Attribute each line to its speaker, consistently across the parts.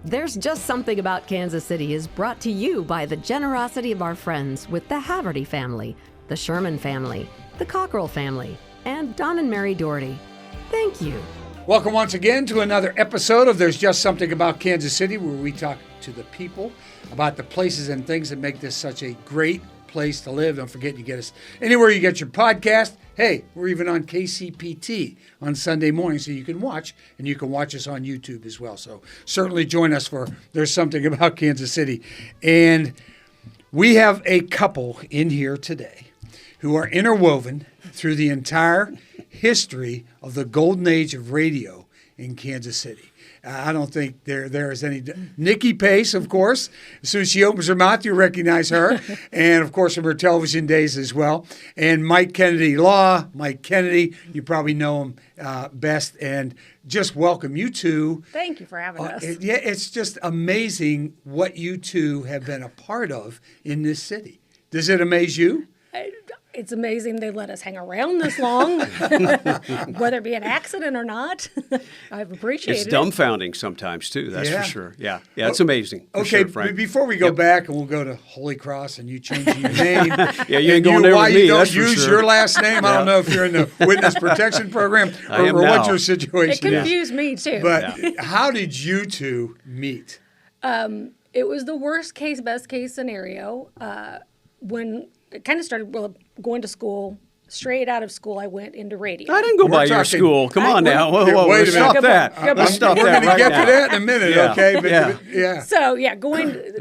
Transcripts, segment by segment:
Speaker 1: There's Just Something About Kansas City is brought to you by the generosity of our friends with the Haverty family, the Sherman family, the Cockrell family, and Don and Mary Doherty. Thank you.
Speaker 2: Welcome once again to another episode of There's Just Something About Kansas City, where we talk to the people about the places and things that make this such a great place to live. Don't forget, you get us anywhere you get your podcast. Hey, we're even on KCPT on Sunday morning, so you can watch, and you can watch us on YouTube as well. So certainly join us for There's Something About Kansas City. And we have a couple in here today who are interwoven through the entire history of the golden age of radio in Kansas City. I don't think there is any. Nycki Pace, of course. As soon as she opens her mouth, you recognize her. And, of course, from her television days as well. And Mike Kennedy Mike Kennedy, you probably know him best. And just welcome you two.
Speaker 3: Thank you for having us.
Speaker 2: It's just amazing what you two have been a part of in this city. Does it amaze you?
Speaker 3: It's amazing they let us hang around this long, whether it be an accident or not. I've appreciated it.
Speaker 4: It's dumbfounding sometimes, too, that's for sure. Yeah, it's amazing.
Speaker 2: Okay,
Speaker 4: sure, Frank.
Speaker 2: Before we go back, and we'll go to Holy Cross and you changing your name.
Speaker 4: Yeah, you ain't going there with me,
Speaker 2: you
Speaker 4: that's
Speaker 2: don't
Speaker 4: for
Speaker 2: use
Speaker 4: sure.
Speaker 2: your last name. I don't know if you're in the witness protection program or what your situation
Speaker 3: It
Speaker 2: is.
Speaker 3: confused me, too.
Speaker 2: But how did you two meet?
Speaker 3: It was the worst case, best case scenario. When it kind of started going to school. Straight out of school, I went into radio.
Speaker 4: I didn't go by your school. Come on now. Whoa,
Speaker 2: Wait a
Speaker 4: let's
Speaker 2: minute.
Speaker 4: stop that. Let's stop
Speaker 2: We're
Speaker 4: that
Speaker 2: going to
Speaker 4: right
Speaker 2: get
Speaker 4: now.
Speaker 2: to that in a minute,
Speaker 4: Yeah.
Speaker 2: okay? But,
Speaker 4: Yeah.
Speaker 3: So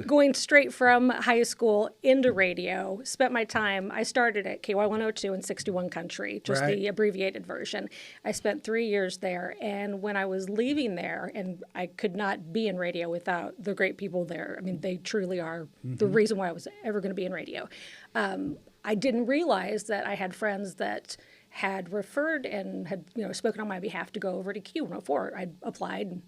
Speaker 3: going straight from high school into radio. Spent my time. I started at KY 102 in 61 Country, just
Speaker 2: Right.
Speaker 3: the abbreviated version. I spent 3 years there, and when I was leaving there, and I could not be in radio without the great people there. I mean, they truly are the reason why I was ever going to be in radio. I didn't realize that I had friends that had referred and had spoken on my behalf to go over to Q104. I applied, and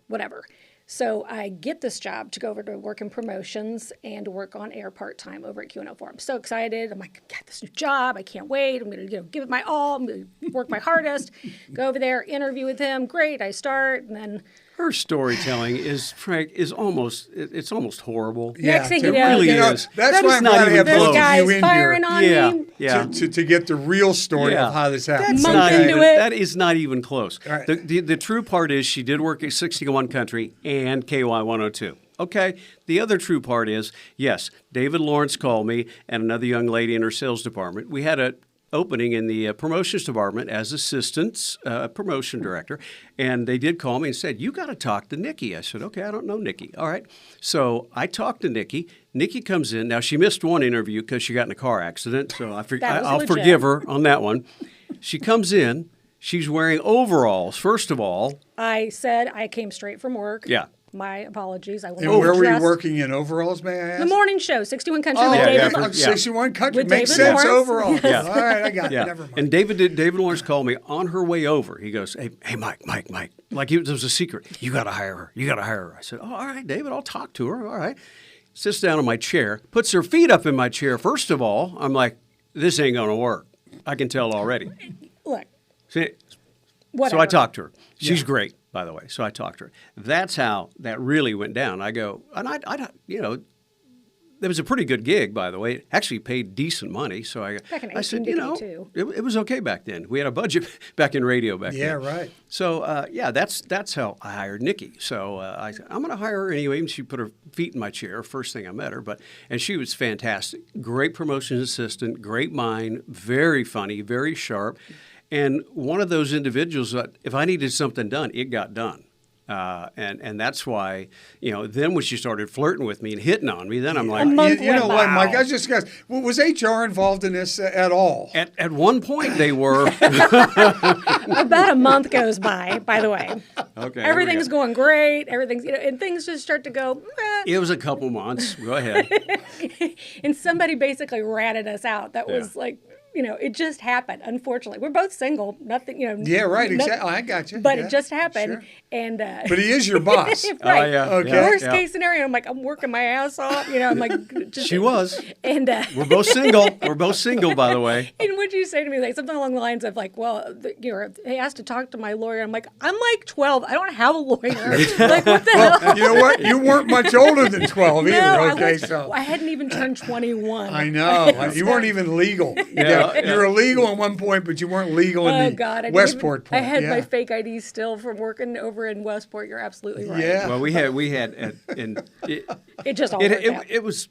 Speaker 3: whatever. So I get this job to go over to work in promotions and to work on air part-time over at Q104. I'm so excited. I'm like, I got this new job. I can't wait. I'm going to give it my all. I'm going to work my hardest. Go over there, interview with him. Great. I start, and then
Speaker 4: Her storytelling is, Frank, it's almost horrible.
Speaker 3: next thing you
Speaker 4: It
Speaker 3: know,
Speaker 4: really
Speaker 2: That's
Speaker 4: is.
Speaker 2: why
Speaker 4: That is
Speaker 2: I'm
Speaker 4: not
Speaker 2: glad I
Speaker 4: even
Speaker 2: have
Speaker 3: there's
Speaker 2: both
Speaker 4: close.
Speaker 2: of
Speaker 3: guys
Speaker 2: you in
Speaker 3: firing
Speaker 2: here
Speaker 3: on me.
Speaker 4: Yeah.
Speaker 2: to get the real story of how this happened.
Speaker 4: That's
Speaker 3: Month
Speaker 4: not
Speaker 3: into
Speaker 4: even,
Speaker 3: it.
Speaker 4: that is not even close.
Speaker 2: All right.
Speaker 4: The true part is she did work at 61 Country and KY 102. Okay. The other true part is, yes, David Lawrence called me and another young lady in her sales department. We had an opening in the promotions department as assistants, promotion director, and they did call me and said, "You got to talk to Nycki." I said, "Okay, I don't know Nycki." All right. So I talked to Nycki. Nycki comes in. Now, she missed one interview because she got in a car accident, so I'll
Speaker 3: legit.
Speaker 4: forgive her on that one. She comes in. She's wearing overalls, first of all.
Speaker 3: I said I came straight from work.
Speaker 4: Yeah.
Speaker 3: My apologies. I will
Speaker 2: And
Speaker 3: not
Speaker 2: where were you
Speaker 3: dressed.
Speaker 2: working in overalls, may I ask?
Speaker 3: The morning show, 61 Country
Speaker 2: Oh,
Speaker 3: with
Speaker 4: yeah,
Speaker 3: David.
Speaker 4: yeah,
Speaker 3: Lawrence.
Speaker 2: 61 Country.
Speaker 3: With
Speaker 2: Makes
Speaker 3: David
Speaker 2: sense
Speaker 3: Lawrence.
Speaker 2: overall.
Speaker 4: Yeah.
Speaker 2: All right, I got it.
Speaker 4: Yeah.
Speaker 2: Never mind.
Speaker 4: And David Lawrence called me on her way over. He goes, hey, Mike. Like it was a secret. You got to hire her. You got to hire her. I said, "Oh, all right, David, I'll talk to her. All right." Sits down in my chair, puts her feet up in my chair. First of all, I'm like, this ain't going to work. I can tell already.
Speaker 3: Look,
Speaker 4: See,
Speaker 3: whatever.
Speaker 4: So I talked to her. She's great, by the way. So I talked to her. That's how that really went down. I go, and I it was a pretty good gig, by the way. It actually paid decent money. So
Speaker 3: Back in
Speaker 4: I said,
Speaker 3: 1852.
Speaker 4: it was okay back then. We had a budget back in radio back then.
Speaker 2: Yeah, right.
Speaker 4: So, that's how I hired Nycki. So I said, I'm going to hire her anyway. And she put her feet in my chair, first thing I met her. And she was fantastic. Great promotions assistant, great mind, very funny, very sharp. And one of those individuals that if I needed something done, it got done. And that's why, then when she started flirting with me and hitting on me, then I'm like,
Speaker 2: You know what, Mike? I was just going to was HR involved in this at all?
Speaker 4: at one point they were.
Speaker 3: About a month goes by the way.
Speaker 4: Okay.
Speaker 3: Everything's going great. Everything's, and things just start to go,
Speaker 4: It was a couple months. Go ahead.
Speaker 3: and somebody basically ratted us out. That was like, it just happened. Unfortunately, we're both single. Nothing,
Speaker 2: Yeah, right. Exactly. I got you.
Speaker 3: But
Speaker 2: Yeah,
Speaker 3: it just happened,
Speaker 2: sure.
Speaker 3: and
Speaker 2: But he is your boss.
Speaker 3: right.
Speaker 4: yeah.
Speaker 2: Okay.
Speaker 3: Worst
Speaker 4: Yeah.
Speaker 3: case scenario, I'm like, I'm working my ass off. I'm like, just,
Speaker 4: She was.
Speaker 3: and
Speaker 4: We're both single. We're both single, by the way.
Speaker 3: and would you say to me like something along the lines of like, well, he asked to talk to my lawyer. I'm like 12. I don't have a lawyer. Like, what the hell?
Speaker 2: You know what? You weren't much older than 12 either.
Speaker 3: No,
Speaker 2: Okay,
Speaker 3: I hadn't even turned 21.
Speaker 2: I know. You weren't even legal. You were legal at one point, but you weren't legal in the
Speaker 3: God,
Speaker 2: Westport
Speaker 3: I
Speaker 2: point.
Speaker 3: had
Speaker 2: Yeah.
Speaker 3: my fake ID still from working over in Westport. You're absolutely right.
Speaker 2: Yeah.
Speaker 4: Well, we had, and
Speaker 3: It just all worked out.
Speaker 4: it was.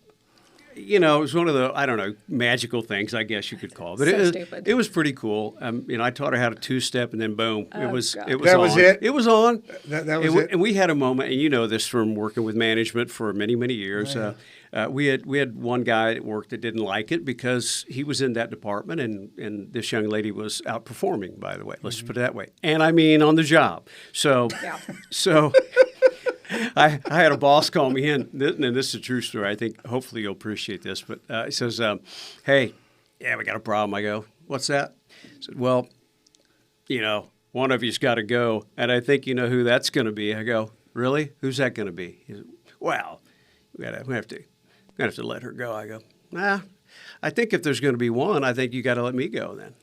Speaker 4: It was one of the, I don't know, magical things, I guess you could call it. But
Speaker 3: So stupid.
Speaker 4: it was pretty cool. I taught her how to two-step, and then boom,
Speaker 3: Oh,
Speaker 4: it was
Speaker 3: God.
Speaker 4: it was
Speaker 2: That
Speaker 4: on.
Speaker 2: was it?
Speaker 4: It was on.
Speaker 2: That was it?
Speaker 4: And we had a moment, and you know this from working with management for many, many years. We had one guy at work that didn't like it because he was in that department, and this young lady was outperforming, by the way. Let's just put it that way. And I mean on the job. So,
Speaker 3: Yeah.
Speaker 4: so I had a boss call me in, and this is a true story. I think hopefully you'll appreciate this. But he says, hey, yeah, we got a problem. I go, what's that? He said, well, one of you's got to go, and I think you know who that's going to be. I go, really? Who's that going to be? He said, well, we have to let her go. I go, nah, I think if there's going to be one, I think you got to let me go then.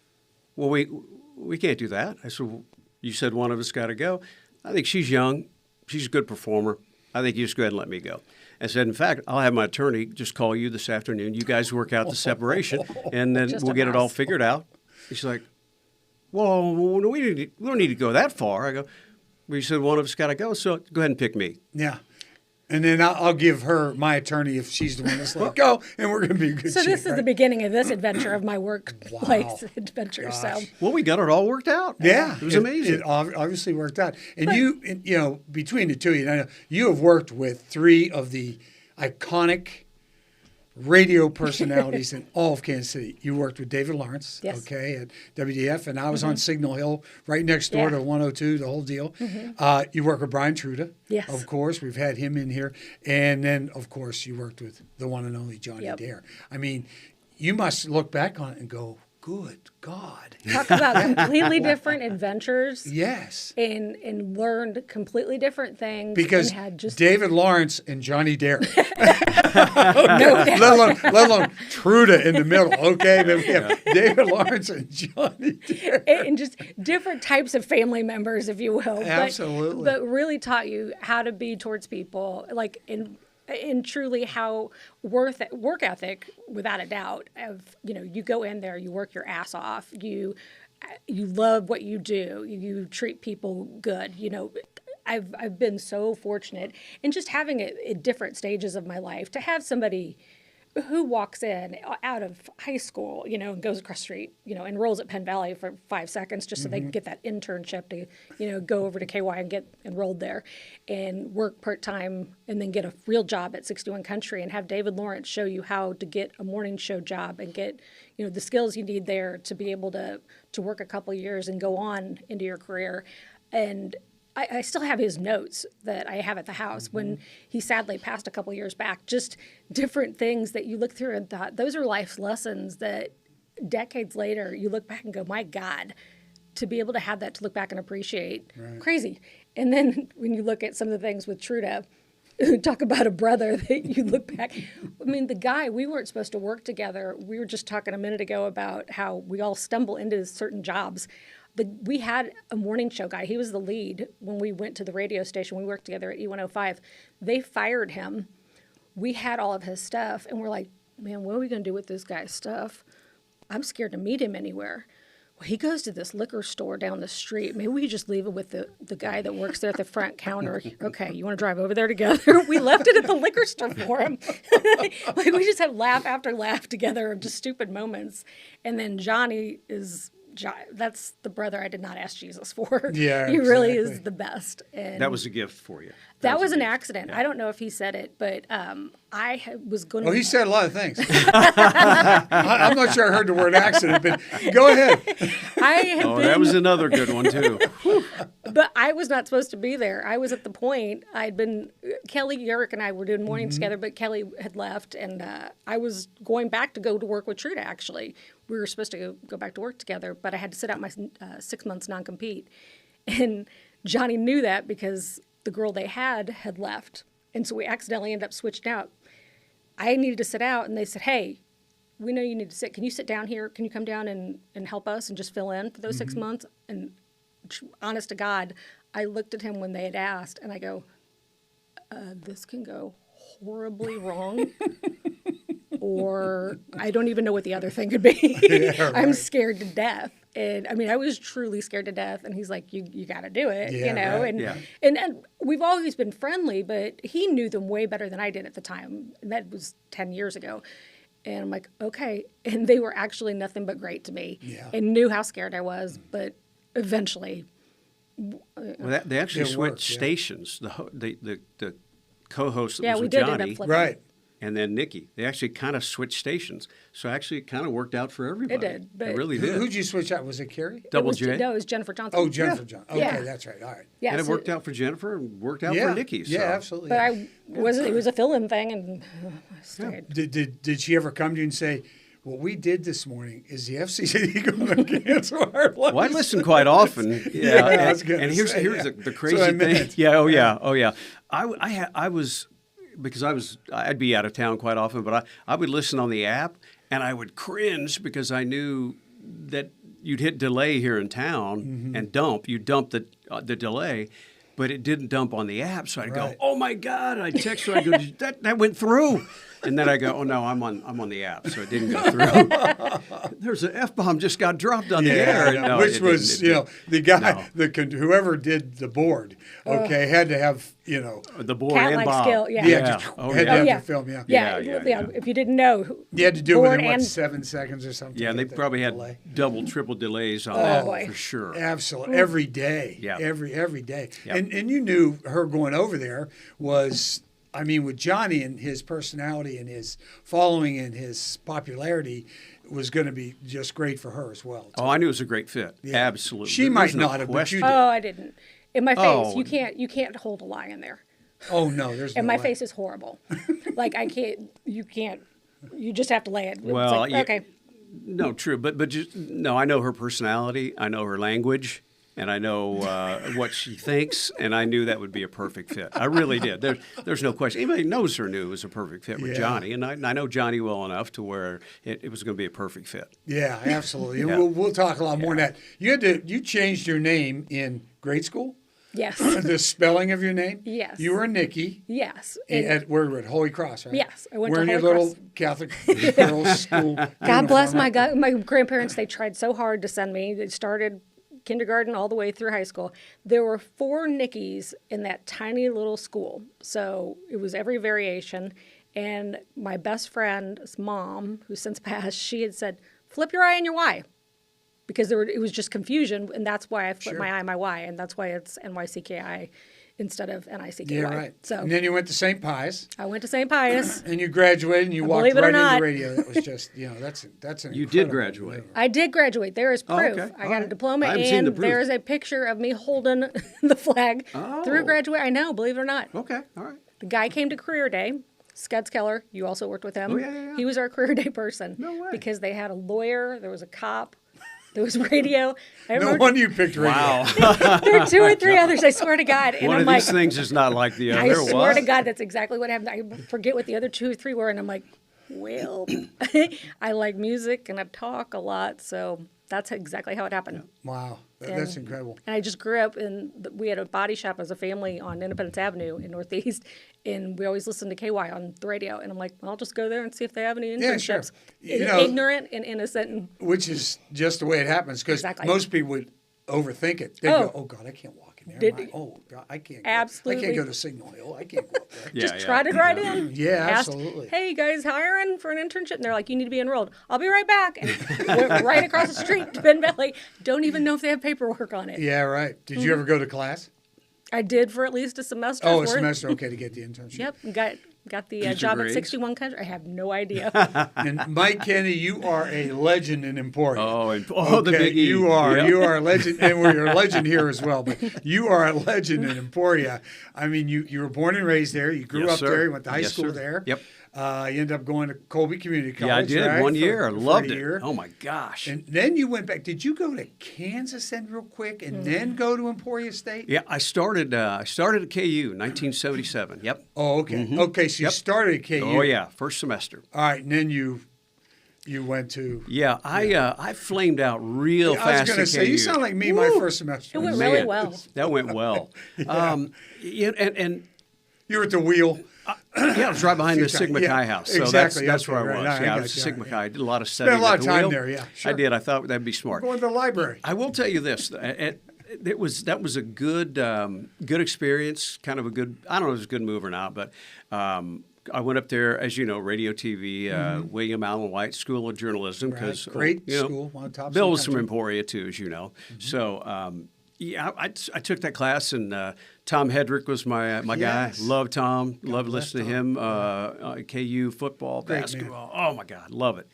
Speaker 4: Well, we can't do that. I said, well, you said one of us got to go. I think she's young. She's a good performer. I think you just go ahead and let me go. I said, in fact, I'll have my attorney just call you this afternoon. You guys work out the separation, and then
Speaker 3: Just
Speaker 4: we'll
Speaker 3: a
Speaker 4: get it all
Speaker 3: mess.
Speaker 4: figured out. She's like, well, we don't need to go that far. I go, well, you said one of us got to go, so go ahead and pick me.
Speaker 2: Yeah. And then I'll give her my attorney if she's the one that's like, go, and we're going to be in good
Speaker 3: So
Speaker 2: shape,
Speaker 3: this is the
Speaker 2: right?
Speaker 3: beginning of this adventure of my workplace
Speaker 2: Wow.
Speaker 3: adventure.
Speaker 2: Gosh.
Speaker 3: So
Speaker 4: Well, we got it all worked out.
Speaker 2: Yeah,
Speaker 4: It was amazing.
Speaker 2: It obviously worked out. And between the two of you, I know you have worked with three of the iconic radio personalities in all of Kansas City. You worked with David Lawrence,
Speaker 3: Yes.
Speaker 2: okay, at WDF, and I was on Signal Hill, right next door
Speaker 3: Yeah.
Speaker 2: to 102, the whole deal. You work with Brian Truda,
Speaker 3: Yes.
Speaker 2: of course. We've had him in here. And then, of course, you worked with the one and only Johnny
Speaker 3: Yep.
Speaker 2: Dare. I mean, you must look back on it and go, good God.
Speaker 3: talk about completely different adventures
Speaker 2: Yes.
Speaker 3: and learned completely different things.
Speaker 2: Because
Speaker 3: and had just
Speaker 2: David Lawrence and Johnny Dare,
Speaker 3: no doubt.
Speaker 2: let alone Truda in the middle. Okay, then we have David Lawrence and Johnny Dare.
Speaker 3: and just different types of family members, if you will.
Speaker 2: Absolutely.
Speaker 3: But really taught you how to be towards people, like in truly how work ethic, without a doubt. Of you go in there, you work your ass off, you love what you do, you treat people good. I've been so fortunate in just having it at different stages of my life to have somebody who walks in out of high school, and goes across the street, enrolls at Penn Valley for 5 seconds just so they can get that internship to, go over to KY and get enrolled there and work part-time and then get a real job at 61 Country and have David Lawrence show you how to get a morning show job and get, the skills you need there to be able to work a couple of years and go on into your career. And I still have his notes that I have at the house when he sadly passed a couple years back. Just different things that you look through and thought, those are life's lessons that decades later you look back and go, my God, to be able to have that to look back and appreciate. Right. Crazy. And then when you look at some of the things with Truda, talk about a brother that you look back. I mean, the guy, we weren't supposed to work together. We were just talking a minute ago about how we all stumble into certain jobs. We had a morning show guy. He was the lead when we went to the radio station. We worked together at E105. They fired him. We had all of his stuff, and we're like, man, what are we going to do with this guy's stuff? I'm scared to meet him anywhere. Well, he goes to this liquor store down the street. Maybe we just leave it with the guy that works there at the front counter. Okay, you want to drive over there together? We left it at the liquor store for him. Like, we just had laugh after laugh together of just stupid moments. And then Johnny that's the brother I did not ask Jesus for.
Speaker 2: Yeah,
Speaker 3: he really
Speaker 2: exactly.
Speaker 3: is the best. And
Speaker 4: That was a gift for you.
Speaker 3: That was an accident. I don't know if he said it, but was going to...
Speaker 2: Oh, he said a lot of things. I'm not sure I heard the word accident, but go ahead.
Speaker 4: That was another good one, too.
Speaker 3: But I was not supposed to be there. I was at the point. Kelly, Eric, and I were doing mornings together, but Kelly had left, and I was going back to go to work with Truda, actually. We were supposed to go back to work together, but I had to sit out my 6 months non-compete. And Johnny knew that because the girl they had left. And so we accidentally ended up switching out. I needed to sit out, and they said, hey, we know you need to sit. Can you sit down here? Can you come down and help us and just fill in for those 6 months? And honest to God, I looked at him when they had asked, and I go, this can go horribly wrong. Or I don't even know what the other thing could be.
Speaker 2: Yeah, right.
Speaker 3: I'm scared to death. And I mean, I was truly scared to death. And he's like, you got to do it, you know?
Speaker 2: Right.
Speaker 3: And we've always been friendly, but he knew them way better than I did at the time. And that was 10 years ago. And I'm like, okay. And they were actually nothing but great to me and knew how scared I was. But eventually.
Speaker 4: Well, they actually switched stations. The co-host that was
Speaker 3: we
Speaker 4: with
Speaker 3: did
Speaker 4: Johnny.
Speaker 3: end up flipping.
Speaker 2: Right.
Speaker 4: And then Nycki. They actually kind of switched stations. So actually it kind of worked out for everybody.
Speaker 3: It did, but-
Speaker 4: It really did.
Speaker 2: Who'd you switch out? Was it Carrie?
Speaker 4: Double J.
Speaker 3: No, it was Jennifer Johnson.
Speaker 2: Oh, Jennifer John. Okay,
Speaker 3: Yeah.
Speaker 2: that's right. All right.
Speaker 3: Yeah,
Speaker 4: And it
Speaker 3: so-
Speaker 4: worked out for Jennifer and worked out
Speaker 2: Yeah.
Speaker 4: for Nycki. So.
Speaker 2: Yeah, absolutely.
Speaker 3: But it was a fill-in thing, and I stayed.
Speaker 2: Did she ever come to you and say, what we did this morning is the FCC going to cancel our license?
Speaker 4: Well, I listen quite often. Yeah,
Speaker 2: I was gonna
Speaker 4: and here's
Speaker 2: say,
Speaker 4: the
Speaker 2: That's
Speaker 4: crazy
Speaker 2: what I
Speaker 4: thing.
Speaker 2: meant.
Speaker 4: Yeah, oh yeah. I was because I'd be out of town quite often, but I would listen on the app and I would cringe because I knew that you'd hit delay here in town and dump. You dump the delay. But it didn't dump on the app, so I'd go, "Oh my God!" I'd text her, I go, "That went through," and then I go, "Oh no, I'm on the app, so it didn't go through." There's an F-bomb just got dropped on the air,
Speaker 2: Yeah, which was the guy, whoever did the board, had to have
Speaker 4: the board
Speaker 3: Cat-like
Speaker 4: and Bob.
Speaker 3: skill, yeah.
Speaker 2: had
Speaker 4: Yeah.
Speaker 2: to
Speaker 4: Oh,
Speaker 2: had to
Speaker 4: yeah.
Speaker 2: have
Speaker 3: Yeah.
Speaker 2: the film,
Speaker 3: Yeah, if you didn't know,
Speaker 2: You had to do it
Speaker 3: board
Speaker 2: within
Speaker 3: and
Speaker 2: 7 seconds or something.
Speaker 4: Yeah, and
Speaker 2: to
Speaker 4: they
Speaker 2: get the
Speaker 4: probably had
Speaker 2: delay.
Speaker 4: double, triple delays on that
Speaker 3: boy.
Speaker 4: for sure.
Speaker 2: Absolutely, every day.
Speaker 4: Yeah.
Speaker 2: every day.
Speaker 4: Yep.
Speaker 2: And you knew her going over there was, I mean, with Johnny and his personality and his following and his popularity was going to be just great for her as well. too.
Speaker 4: Oh, I knew it was a great fit.
Speaker 2: Yeah.
Speaker 4: Absolutely.
Speaker 2: She
Speaker 4: There's
Speaker 2: might
Speaker 4: no
Speaker 2: not have, but
Speaker 4: question.
Speaker 2: you did.
Speaker 3: I didn't. In my face,
Speaker 4: Oh.
Speaker 3: you can't hold a lie in there.
Speaker 2: Oh no, there's no
Speaker 3: And my
Speaker 2: way.
Speaker 3: face is horrible. Like you can't. You just have to lay it. It's
Speaker 4: Well,
Speaker 3: like,
Speaker 4: yeah.
Speaker 3: okay.
Speaker 4: No, true, but just no. I know her personality. I know her language, and I know what she thinks, and I knew that would be a perfect fit. I really did. There's no question. Anybody who knows her knew it was a perfect fit with
Speaker 2: Yeah.
Speaker 4: Johnny, and I know Johnny well enough to where it was going to be a perfect fit.
Speaker 2: Yeah, absolutely. And
Speaker 4: Yeah.
Speaker 2: we'll talk a lot more on that. You changed your name in grade school.
Speaker 3: Yes.
Speaker 2: The spelling of your name.
Speaker 3: Yes.
Speaker 2: You were a Nycki.
Speaker 3: Yes.
Speaker 2: At where were at Holy Cross, right?
Speaker 3: Yes, I went to
Speaker 2: We're in your
Speaker 3: Holy
Speaker 2: little Catholic girls' school.
Speaker 3: God bless
Speaker 2: uniform.
Speaker 3: my grandparents. They tried so hard to send me. They started kindergarten all the way through high school. There were 4 Nyckis in that tiny little school. So it was every variation. And my best friend's mom, who's since passed, she had said, flip your I and your Y. Because it was just confusion, and that's why I flipped
Speaker 2: Sure.
Speaker 3: my I and my Y, and that's why it's NYCKI instead of NICKY.
Speaker 2: Yeah, right.
Speaker 3: So
Speaker 2: And then you went to St. Pius,
Speaker 3: I went to St. Pius.
Speaker 2: and you graduated, and you walked
Speaker 3: believe it or
Speaker 2: right
Speaker 3: not.
Speaker 2: into radio. That was just, that's an
Speaker 4: You did
Speaker 2: incredible
Speaker 4: graduate.
Speaker 2: maneuver.
Speaker 3: I did graduate. There is proof.
Speaker 4: okay.
Speaker 3: I
Speaker 4: All
Speaker 3: got a
Speaker 4: right.
Speaker 3: diploma,
Speaker 4: I haven't seen the
Speaker 3: and
Speaker 4: proof.
Speaker 3: there is a picture of me holding the flag
Speaker 4: Oh.
Speaker 3: through graduate. I know, believe it or not.
Speaker 4: Okay, all right.
Speaker 3: The guy came to career day. Scuds Keller, you also worked with him.
Speaker 4: Oh, yeah.
Speaker 3: He was our career day person.
Speaker 4: No way.
Speaker 3: Because they had a lawyer, there was a cop, there was radio. I
Speaker 2: No
Speaker 3: remember
Speaker 2: wonder you picked radio.
Speaker 4: Wow.
Speaker 3: there were 2 or 3 others, I swear to God. And
Speaker 4: One
Speaker 3: I'm
Speaker 4: of
Speaker 3: like,
Speaker 4: these things is not like the other.
Speaker 3: I swear
Speaker 4: What?
Speaker 3: to God, that's exactly what happened. I forget what the other 2 or 3 were, and I'm like, well, I like music and I talk a lot, so that's exactly how it happened.
Speaker 2: Wow, that's incredible.
Speaker 3: And I just grew up we had a body shop as a family on Independence Avenue in Northeast, and we always listened to KY on the radio. And I'm like, I'll just go there and see if they have any
Speaker 2: Yeah, sure.
Speaker 3: internships.
Speaker 2: You know-
Speaker 3: Ignorant and innocent. And
Speaker 2: Which is just the way it happens, because
Speaker 3: Exactly.
Speaker 2: most people would overthink it. They'd
Speaker 3: Oh.
Speaker 2: go, oh, God, I can't walk in there.
Speaker 3: Did-
Speaker 2: Oh, God, I can't.
Speaker 3: Absolutely.
Speaker 2: I can't go to Signal Hill. I can't go up there.
Speaker 4: Yeah,
Speaker 3: just
Speaker 4: yeah.
Speaker 3: trotted right in.
Speaker 2: Yeah,
Speaker 3: Asked,
Speaker 2: absolutely.
Speaker 3: hey, you guys hiring for an internship? And they're like, you need to be enrolled. I'll be right back. And went right across the street to Ben Valley. Don't even know if they have paperwork on it.
Speaker 2: Yeah, right. Did you ever go to class?
Speaker 3: I did for at least a semester.
Speaker 2: Oh, a semester, okay, to get the internship.
Speaker 3: Yep, got the
Speaker 4: your
Speaker 3: job
Speaker 4: grades?
Speaker 3: at 61 Country. I have no idea.
Speaker 2: And Mike Kennedy, you are a legend in Emporia.
Speaker 4: The big E.
Speaker 2: You are.
Speaker 4: Yep.
Speaker 2: You are a legend, and you're a legend here as well. But you are a legend in Emporia. I mean, you were born and raised there. You grew
Speaker 4: Yes,
Speaker 2: up
Speaker 4: sir.
Speaker 2: there. You went to high
Speaker 4: Yes,
Speaker 2: school
Speaker 4: sir.
Speaker 2: there.
Speaker 4: Yep.
Speaker 2: You ended up going to Colby Community College.
Speaker 4: Yeah, I did.
Speaker 2: Right?
Speaker 4: 1 year. I
Speaker 2: For
Speaker 4: loved
Speaker 2: a
Speaker 4: it.
Speaker 2: year.
Speaker 4: Oh, my gosh.
Speaker 2: And then you went back. Did you go to Kansas then real quick and then go to Emporia State?
Speaker 4: Yeah, I started at KU, 1977. Yep.
Speaker 2: Oh, okay. Okay, so you started at KU.
Speaker 4: Oh, yeah, first semester.
Speaker 2: All right, and then you went to.
Speaker 4: Yeah, I flamed out real fast.
Speaker 2: I was going to say,
Speaker 4: KU.
Speaker 2: you sound like me my first semester.
Speaker 3: It went
Speaker 4: Man,
Speaker 3: really well.
Speaker 4: That went well.
Speaker 2: Yeah.
Speaker 4: And
Speaker 2: You were at the wheel.
Speaker 4: yeah, I was right behind the
Speaker 2: Few
Speaker 4: Sigma
Speaker 2: times.
Speaker 4: Chi
Speaker 2: Yeah,
Speaker 4: house. So
Speaker 2: exactly.
Speaker 4: that's where
Speaker 2: Okay,
Speaker 4: I was.
Speaker 2: right. I
Speaker 4: Yeah, I
Speaker 2: got
Speaker 4: was
Speaker 2: you.
Speaker 4: Sigma
Speaker 2: Yeah.
Speaker 4: Chi. I did a lot of studying.
Speaker 2: Spent a lot
Speaker 4: at
Speaker 2: of
Speaker 4: the
Speaker 2: time
Speaker 4: wheel.
Speaker 2: there, yeah, sure.
Speaker 4: I did. I thought that'd be smart.
Speaker 2: Going to the library.
Speaker 4: I will tell you this. That was a good experience. Kind of a good. I don't know if it was a good move or not, but I went up there, as you know, radio, TV, William Allen White School of Journalism, because
Speaker 2: Great school, one of the top.
Speaker 4: Bill
Speaker 2: in the
Speaker 4: was from
Speaker 2: country.
Speaker 4: Emporia too, as you know. So yeah, I took that class, and Tom Hedrick was my guy.
Speaker 2: Yes.
Speaker 4: Loved Tom. Loved
Speaker 2: bless
Speaker 4: listening to him. KU football,
Speaker 2: Great man.
Speaker 4: basketball. Oh my God, love it.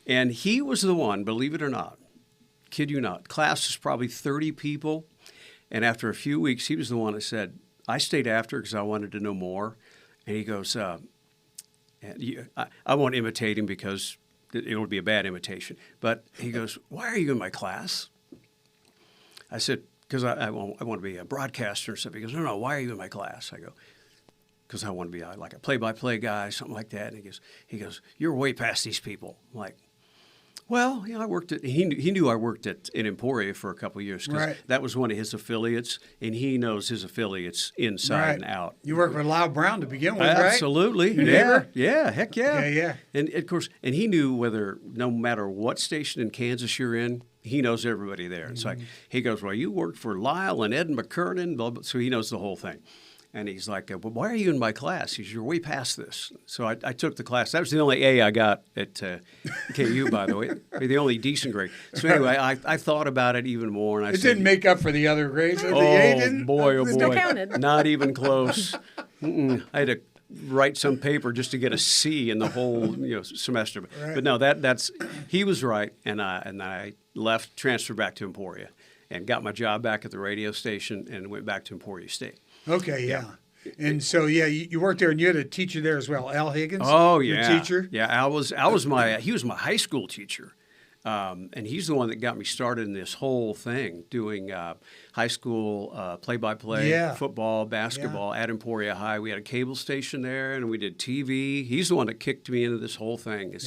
Speaker 4: And he was the one, believe it or not, kid you not, class was probably 30 people, and after a few weeks, he was the one that said, I stayed after because I wanted to know more, and he goes, I won't imitate him because it would be a bad imitation, but he goes, why are you in my class? I said, because I want to be a broadcaster or something. He goes, no, why are you in my class? I go, because I want to be like a play-by-play guy, something like that. And he goes, you're way past these people. I'm like, well, I worked at. He knew I worked in Emporia for a couple of years because
Speaker 2: Right.
Speaker 4: that was one of his affiliates, and he knows his affiliates inside and out.
Speaker 2: You worked with Lyle Brown to begin with, right?
Speaker 4: Absolutely.
Speaker 2: Your
Speaker 4: Yeah.
Speaker 2: neighbor?
Speaker 4: Yeah. Heck yeah.
Speaker 2: Okay, yeah.
Speaker 4: And of course, and he knew no matter what station in Kansas you're in, he knows everybody there. It's like he goes, well, you worked for Lyle and Ed McKernan, blah, blah, so he knows the whole thing. And he's like, well, why are you in my class? He says, you're way past this. So I took the class. That was the only A I got at KU, by the way, the only decent grade. So anyway, I thought about it even more. And I
Speaker 2: It
Speaker 4: said,
Speaker 2: didn't make up for the other grades. The A
Speaker 4: oh,
Speaker 2: didn't.
Speaker 4: boy, oh, boy.
Speaker 3: Still counted.
Speaker 4: Not even close. I had to write some paper just to get a C in the whole semester.
Speaker 2: Right.
Speaker 4: But no, that's he was right, and I left, transferred back to Emporia, and got my job back at the radio station, and went back to Emporia State.
Speaker 2: Okay, yeah. And so, yeah, you worked there, and you had a teacher there as well, Al Higgins.
Speaker 4: Oh
Speaker 2: your
Speaker 4: yeah,
Speaker 2: teacher.
Speaker 4: Yeah, Al was he was my high school teacher, and he's the one that got me started in this whole thing, doing high school play-by-play,
Speaker 2: Yeah.
Speaker 4: football, basketball at Emporia High. We had a cable station there, and we did TV. He's the one that kicked me into this whole thing, as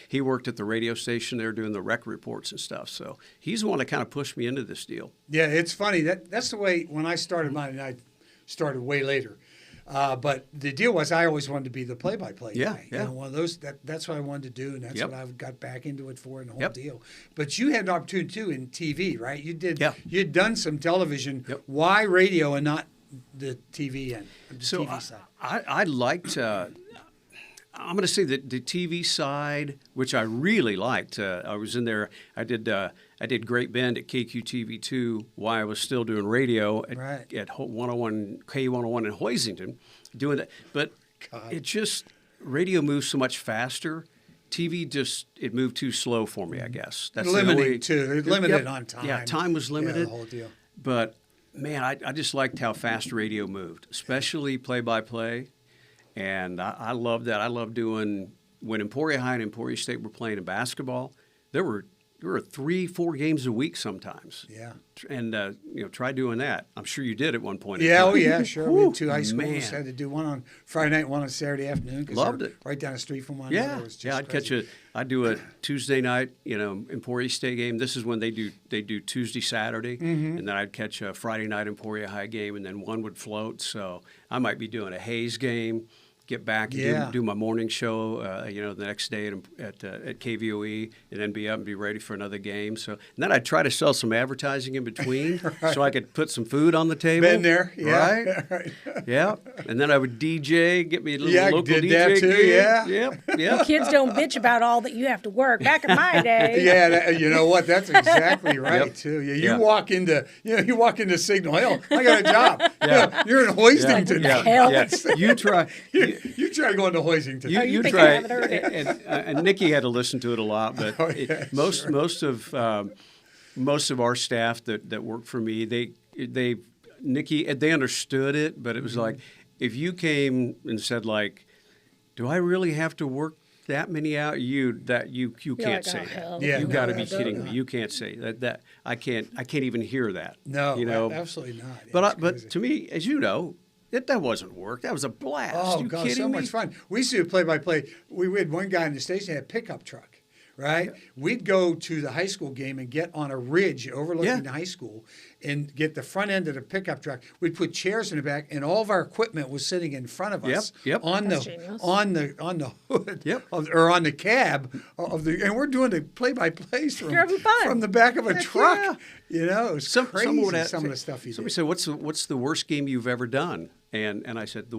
Speaker 4: he worked at the radio station there doing the rec reports and stuff. So he's the one that kind of pushed me into this deal.
Speaker 2: Yeah, it's funny. That's the way when I started mine, and I started way later. But the deal was I always wanted to be the play-by-play guy.
Speaker 4: Yeah.
Speaker 2: One of those. That's what I wanted to do, and that's
Speaker 4: Yep.
Speaker 2: what I got back into it for, and the whole
Speaker 4: Yep.
Speaker 2: deal. But you had an opportunity too in TV, right? You did.
Speaker 4: Yeah.
Speaker 2: You'd done some television.
Speaker 4: Yep.
Speaker 2: Why radio and not the TV end? The
Speaker 4: So
Speaker 2: TV side.
Speaker 4: I liked. I'm going to say that the TV side, which I really liked. I was in there. I did Great Bend at KQTV2 while I was still doing radio at 101 K101 in Hoisington, doing that. But it just radio moves so much faster. TV it moved too slow for me, I guess. That's
Speaker 2: Limiting too. They're limited
Speaker 4: Yep.
Speaker 2: on time.
Speaker 4: Yeah, time was limited.
Speaker 2: Yeah, the whole deal.
Speaker 4: But man, I just liked how fast radio moved, especially play-by-play. And I love that. I love doing when Emporia High and Emporia State were playing in basketball. There were 3-4 games a week sometimes.
Speaker 2: Yeah.
Speaker 4: And try doing that. I'm sure you did at one point.
Speaker 2: Yeah,
Speaker 4: in
Speaker 2: oh
Speaker 4: time.
Speaker 2: yeah, sure. We had two high schools.
Speaker 4: Man.
Speaker 2: Had to do one on Friday night, one on Saturday afternoon. 'Cause
Speaker 4: Loved
Speaker 2: they're
Speaker 4: it.
Speaker 2: Right down the street from one
Speaker 4: Yeah,
Speaker 2: another. It was just
Speaker 4: yeah.
Speaker 2: crazy.
Speaker 4: I'd do a Tuesday night, Emporia State game. This is when they do Tuesday, Saturday,
Speaker 2: Mm-hmm.
Speaker 4: and then I'd catch a Friday night Emporia High game, and then one would float. So I might be doing a Hayes game, get back and do my morning show, the next day at KVOE, and then be up and be ready for another game. So, and then I'd try to sell some advertising in between so I could put some food on the table.
Speaker 2: Been there, yeah.
Speaker 4: Right? Yeah. And then I would DJ, get me a little local
Speaker 2: did
Speaker 4: DJ
Speaker 2: that too,
Speaker 4: gig.
Speaker 2: yeah.
Speaker 4: Yeah.
Speaker 3: Kids don't bitch about all that you have to work. Back in my day.
Speaker 2: Yeah, you know what? That's exactly right
Speaker 4: Yep.
Speaker 2: too. Yeah,
Speaker 4: Yeah.
Speaker 2: walk into Signal Hill. I got a job. Yeah. You're in Hoistington.
Speaker 3: Yeah. Hell.
Speaker 4: Yeah. You try.
Speaker 2: You try going to Hoistington.
Speaker 4: You
Speaker 3: think
Speaker 4: try,
Speaker 3: I haven't heard it?
Speaker 4: and Nikki had to listen to it a lot, but most of our staff that worked for me, Nikki, they understood it, but it was like if you came and said like, "Do I really have to work that many hours?" You can't
Speaker 3: like,
Speaker 4: say
Speaker 3: "Oh,
Speaker 4: that.
Speaker 3: hell
Speaker 2: Yeah.
Speaker 4: You
Speaker 2: no,
Speaker 4: got to be
Speaker 2: absolutely
Speaker 4: kidding me. You can't say that. I can't even hear that.
Speaker 2: No,
Speaker 4: you know,
Speaker 2: absolutely not.
Speaker 4: But to me, as you know, that wasn't work. That was a blast.
Speaker 2: Oh,
Speaker 4: you
Speaker 2: God,
Speaker 4: kidding
Speaker 2: so
Speaker 4: me?
Speaker 2: much fun. We used to do play-by-play. We had one guy in the station that had a pickup truck, right? We'd go to the high school game and get on a ridge overlooking the high school and get the front end of the pickup truck. We'd put chairs in the back, and all of our equipment was sitting in front of us
Speaker 4: Yep.
Speaker 2: on
Speaker 3: That's
Speaker 2: the
Speaker 3: genius.
Speaker 2: on the hood
Speaker 4: Yep.
Speaker 2: or on the cab of the, and we're doing the play-by-plays
Speaker 3: You're having fun.
Speaker 2: from the back of a truck.
Speaker 4: yeah.
Speaker 2: You know, it was crazy. Some of the stuff he
Speaker 4: Somebody
Speaker 2: did.
Speaker 4: said, "What's the worst game you've ever done?" And I said, the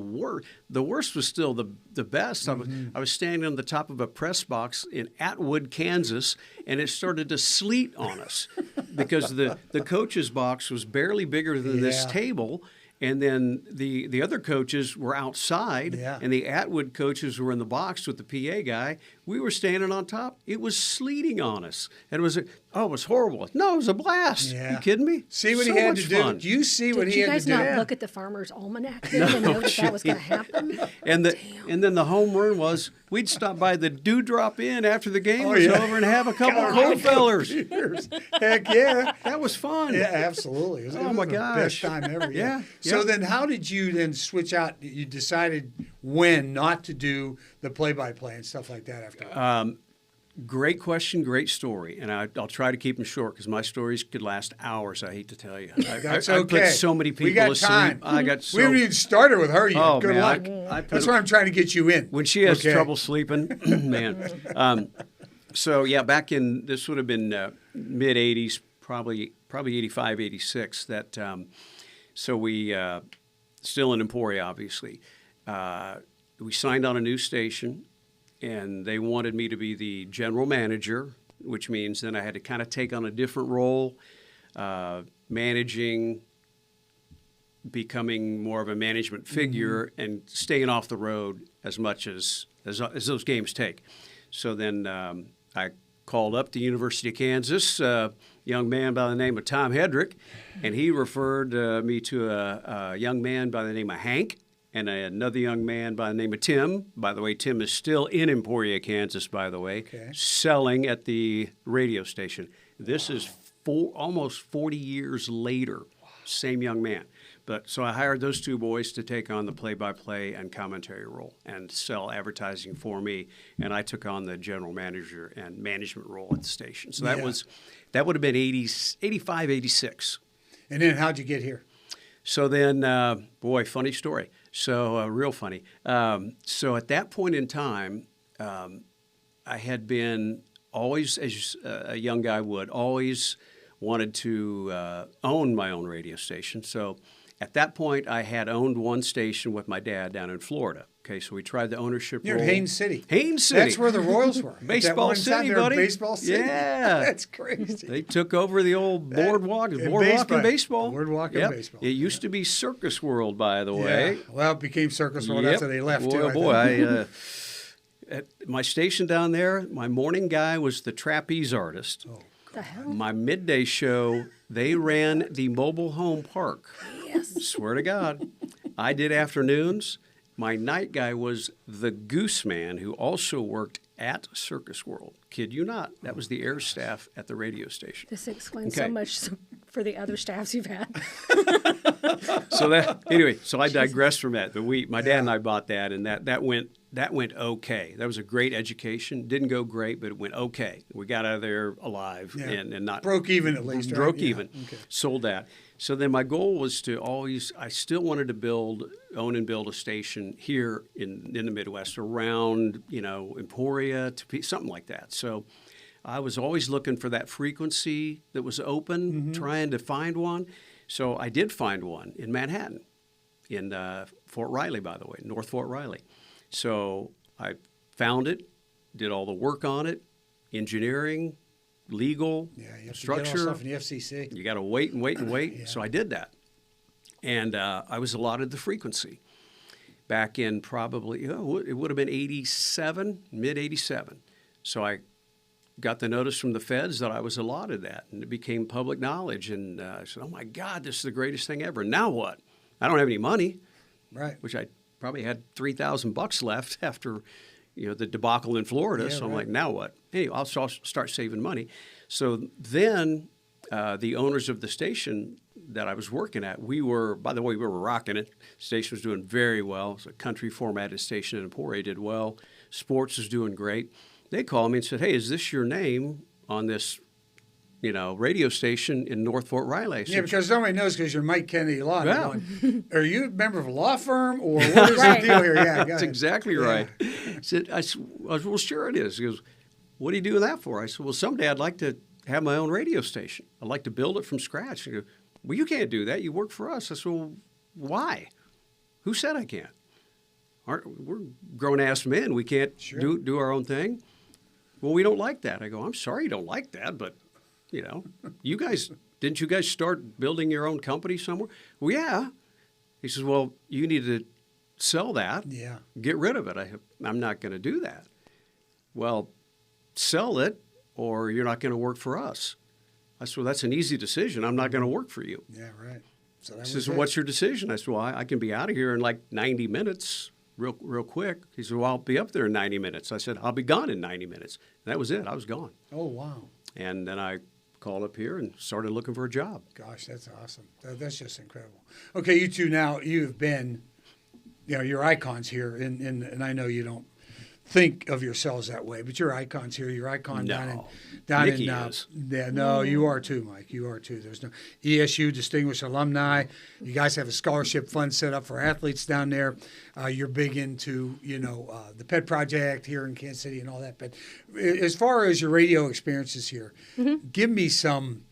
Speaker 4: worst was still the best. I was standing on the top of a press box in Atwood, Kansas, and it started to sleet on us because the coach's box was barely bigger than this
Speaker 2: Yeah.
Speaker 4: table. And then the other coaches were outside,
Speaker 2: Yeah.
Speaker 4: and the Atwood coaches were in the box with the PA guy. We were standing on top. It was sleeting on us, and it was horrible. No, it was a blast.
Speaker 2: Yeah.
Speaker 4: You kidding me?
Speaker 2: See what
Speaker 4: So
Speaker 2: he had
Speaker 4: much
Speaker 2: to do.
Speaker 4: fun.
Speaker 2: Do you see what
Speaker 3: Did
Speaker 2: he
Speaker 3: you
Speaker 2: had
Speaker 3: guys
Speaker 2: to do?
Speaker 3: not look at the Farmer's Almanac then and know that was going to happen?
Speaker 4: And then the home run was we'd stop by the Dewdrop Inn after the game
Speaker 2: Oh,
Speaker 4: was
Speaker 2: yeah.
Speaker 4: over and have a couple of cold fellers.
Speaker 2: Heck yeah.
Speaker 4: That was fun.
Speaker 2: Yeah, absolutely. It was
Speaker 4: my
Speaker 2: the
Speaker 4: gosh.
Speaker 2: best time ever.
Speaker 4: Yeah,
Speaker 2: So
Speaker 4: yeah.
Speaker 2: then how did you then switch out? You decided when not to do the play-by-play and stuff like that after.
Speaker 4: Great question, great story, and I'll try to keep them short because my stories could last hours. I hate to tell you,
Speaker 2: That's
Speaker 4: I
Speaker 2: okay.
Speaker 4: put so many people
Speaker 2: We got
Speaker 4: asleep.
Speaker 2: time.
Speaker 4: I got so.
Speaker 2: We haven't even started with her yet.
Speaker 4: Oh,
Speaker 2: Good
Speaker 4: man,
Speaker 2: luck.
Speaker 4: I put
Speaker 2: That's why I'm trying to get you in.
Speaker 4: when she has
Speaker 2: Okay.
Speaker 4: trouble sleeping, man. So yeah, back in this would have been mid '80s, probably 85, 86. That so we still in Emporia, obviously. We signed on a new station, and they wanted me to be the general manager, which means then I had to kind of take on a different role, managing, becoming more of a management figure, and staying off the road as much as those games take. So then I called up the University of Kansas, a young man by the name of Tom Hedrick, and he referred me to a young man by the name of Hank and another young man by the name of Tim. By the way, Tim is still in Emporia, Kansas, by the way, selling at the radio station. This is almost 40 years later, same young man. But so I hired those two boys to take on the play-by-play and commentary role and sell advertising for me, and I took on the general manager and management role at the station. So that would have been 85, 86.
Speaker 2: And then how'd you get here?
Speaker 4: So then, funny story. So real funny. So at that point in time, I had been always, as a young guy would, always wanted to own my own radio station. So at that point, I had owned one station with my dad down in Florida. Okay, so we tried the ownership
Speaker 2: You're
Speaker 4: role.
Speaker 2: in Haines City.
Speaker 4: Haines City.
Speaker 2: That's where the Royals were. At that
Speaker 4: Baseball
Speaker 2: one time,
Speaker 4: City,
Speaker 2: they were
Speaker 4: buddy.
Speaker 2: Baseball City.
Speaker 4: Yeah.
Speaker 2: That's crazy.
Speaker 4: They took over the old boardwalk and baseball.
Speaker 2: Boardwalk and baseball.
Speaker 4: It used to be Circus World, by the way.
Speaker 2: Yeah. Well, it became Circus World
Speaker 4: Yep.
Speaker 2: after they left,
Speaker 4: boy,
Speaker 2: too.
Speaker 4: Oh,
Speaker 2: I
Speaker 4: boy.
Speaker 2: think.
Speaker 4: At my station down there, my morning guy was the trapeze artist.
Speaker 3: The hell?
Speaker 4: My midday show, they ran the mobile home park.
Speaker 3: Yes.
Speaker 4: Swear to God. I did afternoons. My night guy was the goose man who also worked at Circus World. Kid you not. That was the air staff at the radio station.
Speaker 3: This explains
Speaker 4: Okay.
Speaker 3: so much for the other staffs you've had.
Speaker 4: So I digress from that. But my dad and I bought that, and that went okay. That was a great education. Didn't go great, but it went okay. We got out of there alive and not
Speaker 2: broke even at least.
Speaker 4: Broke
Speaker 2: right?
Speaker 4: even.
Speaker 2: Okay.
Speaker 4: Sold that. So then my goal was to I still wanted to own and build a station here in the Midwest around, Emporia, something like that. So I was always looking for that frequency that was open, trying to find one. So I did find one in Manhattan, in Fort Riley, by the way, North Fort Riley. So I found it, did all the work on it, engineering, legal,
Speaker 2: you have
Speaker 4: structure.
Speaker 2: To get all stuff in the FCC.
Speaker 4: You got to wait and wait and wait. Yeah. So I did that. And I was allotted the frequency back in probably, it would have been 87, mid-87. So I got the notice from the feds that I was allotted that, and it became public knowledge. And I said, oh, my God, this is the greatest thing ever. Now what? I don't have any money,
Speaker 2: right?
Speaker 4: Which I probably had $3,000 left after the debacle in Florida. So I'm like, now what? Anyway, I'll start saving money. So then the owners of the station that I was working at, we were rocking it. The station was doing very well. It was a country formatted station, and Emporia did well. Sports was doing great. They called me and said, hey, is this your name on this radio station in North Fort Riley?
Speaker 2: Yeah, because nobody knows because you're Mike Kennedy Law.
Speaker 4: Yeah.
Speaker 2: Going, are you a member of a law firm or what is the deal here? Yeah,
Speaker 4: that's exactly right. I said, well, sure it is. He goes, what are you doing that for? I said, well, someday I'd like to have my own radio station. I'd like to build it from scratch. He goes, well, you can't do that. You work for us. I said, well, why? Who said I can't? We're grown-ass men. We can't do our own thing. Well, we don't like that. I go, I'm sorry you don't like that, but didn't you guys start building your own company somewhere? Well, yeah. He says, well, you need to sell that.
Speaker 2: Yeah.
Speaker 4: Get rid of it. I'm not going to do that. Well, sell it or you're not going to work for us. I said, well, that's an easy decision. I'm not going to work for you.
Speaker 2: Yeah, right. So
Speaker 4: he says, well, what's your decision? I said, well, I can be out of here in like 90 minutes, real quick. He said, well, I'll be up there in 90 minutes. I said, I'll be gone in 90 minutes. And that was it. I was gone.
Speaker 2: Oh, wow.
Speaker 4: And then I called up here and started looking for a job.
Speaker 2: Gosh, that's awesome. That's just incredible. Okay, you two now, you've been, you're icons here, and I know you don't think of yourselves that way, but you're icons here. You're icon down in
Speaker 4: Nycki is.
Speaker 2: Yeah, no, you are too, Mike. You are too. There's no ESU Distinguished Alumni. You guys have a scholarship fund set up for athletes down there. You're big into the Pet Project here in Kansas City and all that. But as far as your radio experiences here, give me some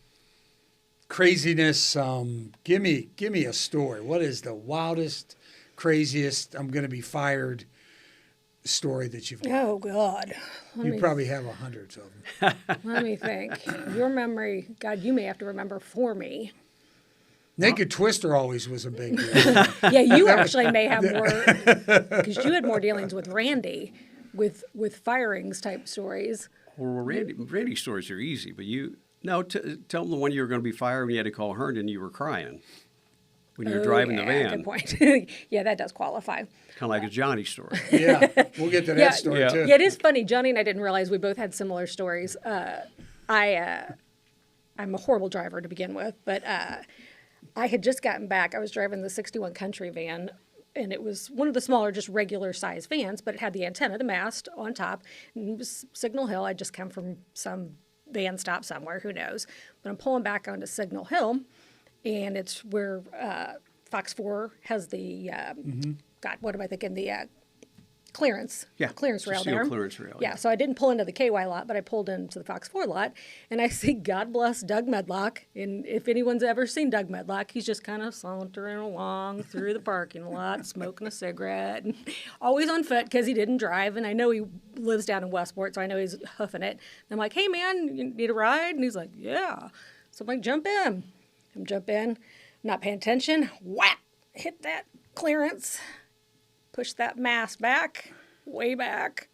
Speaker 2: craziness. Give me a story. What is the wildest, craziest? I'm going to be fired story that you've got?
Speaker 3: Oh, God.
Speaker 2: You probably have hundreds of them.
Speaker 3: Let me think. Your memory, God, you may have to remember for me.
Speaker 2: Naked Twister always was a big deal.
Speaker 3: Yeah, you actually may have more, because you had more dealings with Randy, with firings type stories.
Speaker 4: Well, Randy's stories are easy, but tell them the one you were going to be fired when you had to call Herndon, you were crying when you were driving the van.
Speaker 3: Good point. Yeah, that does qualify.
Speaker 4: Kind of like a Johnny story.
Speaker 2: Yeah, we'll get to that story too.
Speaker 3: Yeah, it is funny. Johnny and I didn't realize we both had similar stories. I'm a horrible driver to begin with, but I had just gotten back. I was driving the 61 Country van, and it was one of the smaller, just regular size vans, but it had the antenna, the mast on top. And it was Signal Hill. I'd just come from some van stop somewhere, who knows. But I'm pulling back onto Signal Hill, and it's where Fox 4 has the, God, what am I thinking? The clearance.
Speaker 4: Yeah.
Speaker 3: Clearance rail there.
Speaker 4: Clearance rail.
Speaker 3: Yeah, so I didn't pull into the KY lot, but I pulled into the Fox 4 lot, and I see, God bless Doug Medlock. And if anyone's ever seen Doug Medlock, he's just kind of sauntering along through the parking lot, smoking a cigarette, and always on foot because he didn't drive. And I know he lives down in Westport, so I know he's hoofing it. And I'm like, hey, man, you need a ride? And he's like, yeah. So I'm like, jump in. Not paying attention. Whack! Hit that clearance. Push that mast back, way back.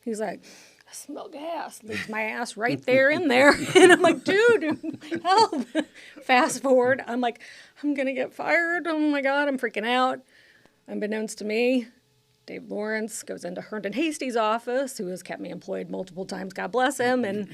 Speaker 3: He's like, I smell gas. Leaves my ass right there in there. And I'm like, dude, help. Fast forward. I'm like, I'm going to get fired. Oh, my God, I'm freaking out. Unbeknownst to me, Dave Lawrence goes into Herndon Hasty's office, who has kept me employed multiple times. God bless him. And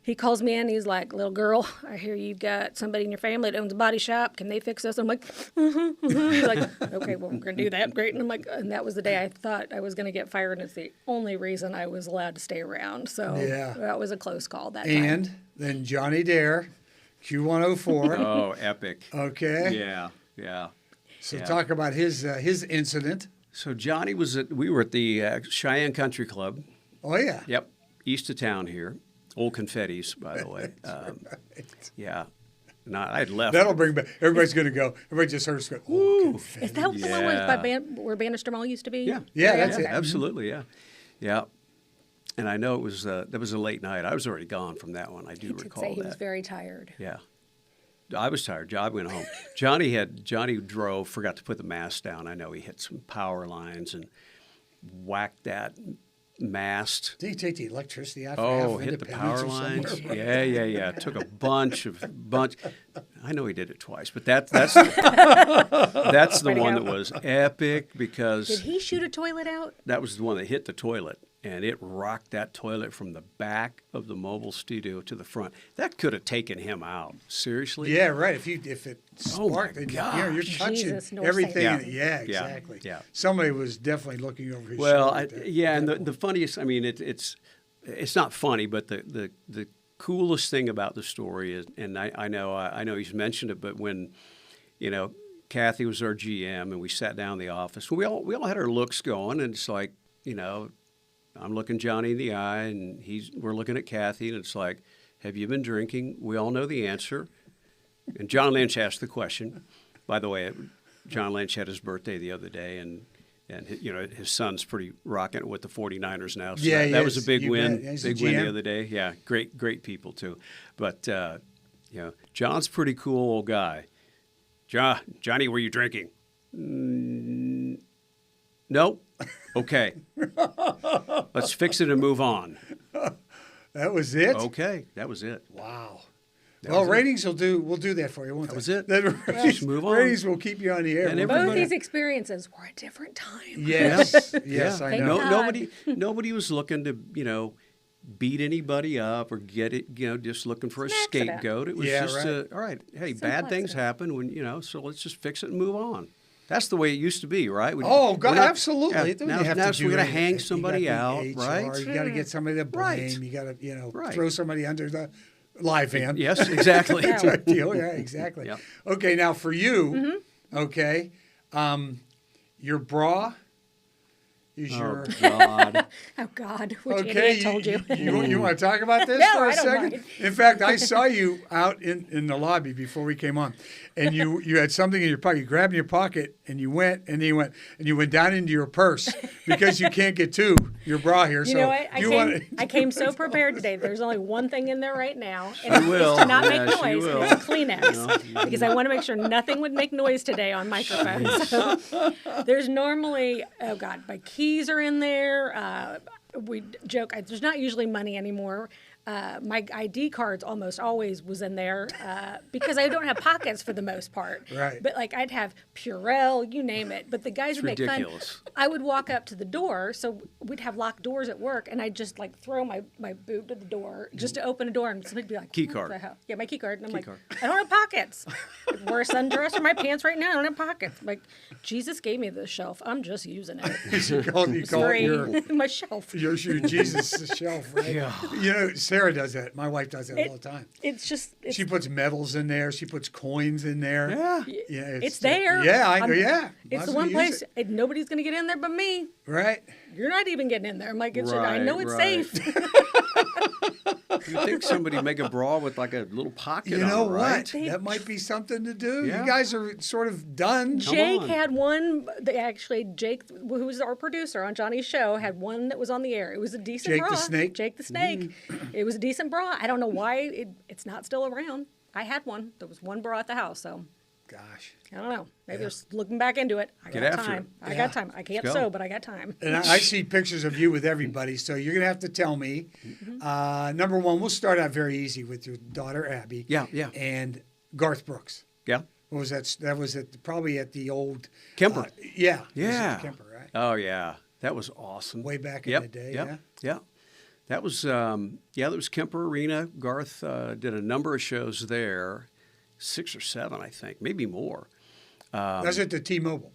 Speaker 3: he calls me in. He's like, "Little girl, I hear you've got somebody in your family that owns a body shop. Can they fix us?" I'm like, He's like, "Okay, well, we're going to do that. Great." And I'm like, and that was the day I thought I was going to get fired. And it's the only reason I was allowed to stay around. So that was a close call that time.
Speaker 2: And then Johnny Dare, Q104.
Speaker 4: Oh, epic.
Speaker 2: Okay.
Speaker 4: Yeah.
Speaker 2: So talk about his incident.
Speaker 4: So Johnny we were at the Cheyenne Country Club.
Speaker 2: Oh, yeah.
Speaker 4: Yep. East of town here. Old Confettis, by the way.
Speaker 2: Right.
Speaker 4: Yeah. No, I had left.
Speaker 2: That'll bring back. Everybody's going to go. Everybody just heard us go, "Ooh, confetti."
Speaker 3: Is that the one where Bannister Mall used to be?
Speaker 2: Yeah, that's
Speaker 3: okay.
Speaker 2: it.
Speaker 4: Absolutely, yeah. And I know it was that was a late night. I was already gone from that one. I do
Speaker 3: He did
Speaker 4: recall
Speaker 3: say he
Speaker 4: that.
Speaker 3: was very tired.
Speaker 4: Yeah. I was tired. I went home. Johnny drove, forgot to put the mast down. I know he hit some power lines and whacked that mast.
Speaker 2: Did he take the electricity out?
Speaker 4: Oh,
Speaker 2: for
Speaker 4: hit the power lines.
Speaker 2: somewhere?
Speaker 4: Yeah. Took a bunch. I know he did it twice, but that's the one that was epic because
Speaker 3: Did he shoot a toilet out?
Speaker 4: that was the one that hit the toilet, and it rocked that toilet from the back of the mobile studio to the front. That could have taken him out. Seriously?
Speaker 2: Yeah, right. If it
Speaker 4: Oh, my
Speaker 2: sparked, and, you're touching
Speaker 3: Jesus, North
Speaker 2: everything.
Speaker 3: Saint.
Speaker 2: Yeah, exactly.
Speaker 4: Yeah.
Speaker 2: Somebody was definitely looking over his
Speaker 4: Well,
Speaker 2: shoulder.
Speaker 4: and the funniest, I mean, it's not funny, but the coolest thing about the story is, and I know he's mentioned it, but when, Kathy was our GM and we sat down in the office, we all had our looks going, and it's like, I'm looking Johnny in the eye, and we're looking at Kathy, and it's like, have you been drinking? We all know the answer. And John Lynch asked the question. By the way, John Lynch had his birthday the other day, and his son's pretty rocking it with the 49ers now. So that was a big win. Big win the other day. Yeah, great people too. But John's a pretty cool old guy. Johnny, were you drinking? Nope. Okay. Let's fix it and move on.
Speaker 2: That was it?
Speaker 4: Okay, that was it.
Speaker 2: Wow. Well, ratings we'll do that for you, won't they?
Speaker 4: That was it.
Speaker 2: Ratings,
Speaker 4: move on.
Speaker 2: Ratings will keep you on the air.
Speaker 4: And
Speaker 3: Both these experiences were a different time.
Speaker 2: Yes, yes, I
Speaker 3: Thank
Speaker 2: know.
Speaker 3: God.
Speaker 4: Nobody was looking to, beat anybody up or get it, just looking for a scapegoat. It was just, all right, hey, bad things happen when, so let's just fix it and move on. That's the way it used to be, right?
Speaker 2: God, absolutely.
Speaker 4: Yeah, now we're going to hang somebody out, right?
Speaker 2: You got to get somebody to blame.
Speaker 4: Right.
Speaker 2: You got to,
Speaker 4: Right.
Speaker 2: throw somebody under the live van.
Speaker 4: Yes, exactly.
Speaker 2: Type deal. Yeah, exactly.
Speaker 4: Yep.
Speaker 2: Okay, now for you, okay, your bra is your.
Speaker 4: God.
Speaker 3: Oh, God. Which
Speaker 2: Okay,
Speaker 3: idiot told you?
Speaker 2: You want to talk about this
Speaker 3: No,
Speaker 2: for a
Speaker 3: I don't
Speaker 2: second?
Speaker 3: mind.
Speaker 2: In fact, I saw you out in the lobby before we came on, and you had something in your pocket. You grabbed your pocket, and you went down into your purse because you can't get to your bra here.
Speaker 3: You
Speaker 2: so
Speaker 3: know what? I came so prepared today. There's only one thing in there right now, and it's
Speaker 4: will.
Speaker 3: to not
Speaker 4: Yeah,
Speaker 3: make
Speaker 4: she
Speaker 3: noise.
Speaker 4: will.
Speaker 3: And it's Kleenex because I want to make sure nothing would make noise today on microphone. So there's normally, oh God, my keys are in there. We joke. There's not usually money anymore. My ID cards almost always was in there because I don't have pockets for the most part.
Speaker 2: Right.
Speaker 3: But like I'd have Purell, you name it. But the guys would make
Speaker 4: ridiculous.
Speaker 3: fun. I would walk up to the door, so we'd have locked doors at work, and I'd just like throw my boob to the door just to open a door, and somebody'd be like,
Speaker 4: Key
Speaker 3: "What
Speaker 4: card.
Speaker 3: the hell?" Yeah, my key card. And I'm like,
Speaker 4: card.
Speaker 3: I don't have pockets. I wear a sundress or my pants right now. I don't have pockets. I'm like, Jesus gave me this shelf. I'm just using it.
Speaker 2: you call it
Speaker 3: Free.
Speaker 2: your
Speaker 3: My shelf.
Speaker 2: your Jesus shelf, right?
Speaker 4: Yeah.
Speaker 2: Sarah does that. My wife does that all the time.
Speaker 3: It's just. It's,
Speaker 2: She puts medals in there. She puts coins in there.
Speaker 4: Yeah.
Speaker 2: Yeah,
Speaker 3: it's there.
Speaker 2: Yeah, I know.
Speaker 3: I'm-
Speaker 2: Yeah,
Speaker 3: It's
Speaker 2: Might
Speaker 3: the
Speaker 2: as well
Speaker 3: one
Speaker 2: use
Speaker 3: place
Speaker 2: it.
Speaker 3: nobody's going to get in there but me.
Speaker 2: Right.
Speaker 3: You're not even getting in there. I'm like, I
Speaker 4: Right,
Speaker 3: know it's
Speaker 4: right.
Speaker 3: safe.
Speaker 4: You think somebody make a bra with like a little pocket
Speaker 2: You
Speaker 4: on
Speaker 2: know
Speaker 4: it, right?
Speaker 2: what? That might be something to do.
Speaker 4: Yeah.
Speaker 2: You guys are sort of done.
Speaker 3: Jake
Speaker 4: on.
Speaker 3: had one. Jake, who was our producer on Johnny's show, had one that was on the air. It was a decent
Speaker 2: Jake
Speaker 3: bra.
Speaker 2: the Snake?
Speaker 3: Jake the Snake. It was a decent bra. I don't know why it's not still around. I had one. There was one bra at the house, so
Speaker 2: Gosh.
Speaker 3: I don't know. Maybe they're looking back into it. I
Speaker 4: Get
Speaker 3: got
Speaker 4: after
Speaker 3: time.
Speaker 4: it.
Speaker 3: I
Speaker 2: Yeah.
Speaker 3: got time. I can't
Speaker 4: Let's go.
Speaker 3: sew, but I got time.
Speaker 2: And I see pictures of you with everybody, so you're going to have to tell me. Number one, we'll start out very easy with your daughter, Abby.
Speaker 4: Yeah.
Speaker 2: And Garth Brooks.
Speaker 4: Yeah.
Speaker 2: What was that? That was probably at the old...
Speaker 4: Kemper.
Speaker 2: Yeah. It was at
Speaker 4: Yeah.
Speaker 2: the Kemper, right?
Speaker 4: Oh yeah, that was awesome.
Speaker 2: Way back in
Speaker 4: Yep,
Speaker 2: the day,
Speaker 4: yep,
Speaker 2: yeah?
Speaker 4: That was that was Kemper Arena. Garth did a number of shows there, 6 or 7, I think, maybe more.
Speaker 2: That's at the T-Mobile,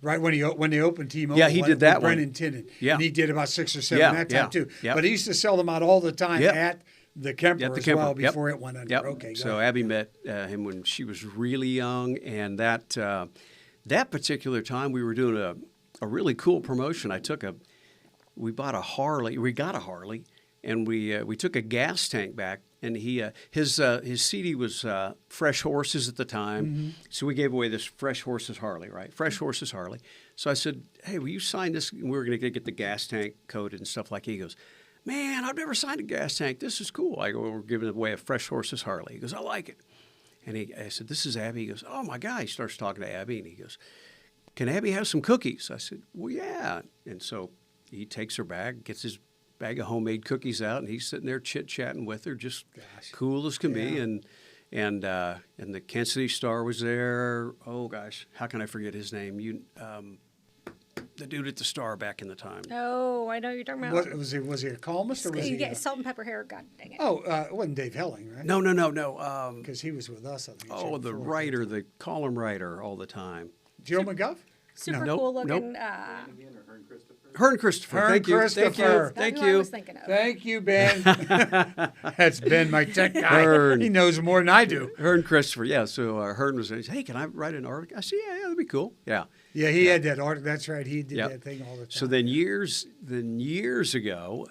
Speaker 2: right when they opened T-Mobile.
Speaker 4: Yeah, he did that one.
Speaker 2: Brennan Tinnen.
Speaker 4: Yeah.
Speaker 2: And he did about 6 or 7 that time too.
Speaker 4: Yep.
Speaker 2: But he used to sell them out all the time at the Kemper as well before it went under.
Speaker 4: Yep.
Speaker 2: Okay,
Speaker 4: so Abby met him when she was really young, and that particular time we were doing a really cool promotion. We got a Harley, and we took a gas tank back, and his CD was Fresh Horses at the time, so we gave away this Fresh Horses Harley, right? Fresh Horses Harley. So I said, hey, will you sign this? And we were going to get the gas tank coated and stuff like that. He goes, man, I've never signed a gas tank. This is cool. I go, we're giving away a Fresh Horses Harley. He goes, I like it. And I said, this is Abby. He goes, oh, my God. He starts talking to Abby, and he goes, can Abby have some cookies? I said, well, yeah. And so he takes her bag, gets his bag of homemade cookies out, and he's sitting there chit-chatting with her, just cool as can be. And the Kansas City Star was there. Oh, gosh, how can I forget his name? The dude at the Star back in the time.
Speaker 3: Oh, I know you're talking about.
Speaker 2: Was he a columnist or was he?
Speaker 3: Yeah, salt and pepper hair. God dang it.
Speaker 2: Oh, it wasn't Dave Helling, right?
Speaker 4: No.
Speaker 2: Because he was with us, I think.
Speaker 4: The writer, the column writer all the time.
Speaker 2: Joe McGuff?
Speaker 3: Super
Speaker 4: No.
Speaker 3: cool looking.
Speaker 4: Hearn Christopher.
Speaker 2: Hearn
Speaker 4: Thank you.
Speaker 2: Christopher.
Speaker 3: That's who I was thinking of.
Speaker 2: Thank you, Ben. That's Ben, my tech guy.
Speaker 4: Hearn.
Speaker 2: He knows more than I do.
Speaker 4: Hearn Christopher, yeah. So Hearn was, hey, can I write an article? I said, yeah, that'd be cool. Yeah.
Speaker 2: Yeah, he had that article. That's right. He did
Speaker 4: Yep.
Speaker 2: that thing all the time.
Speaker 4: So then years ago,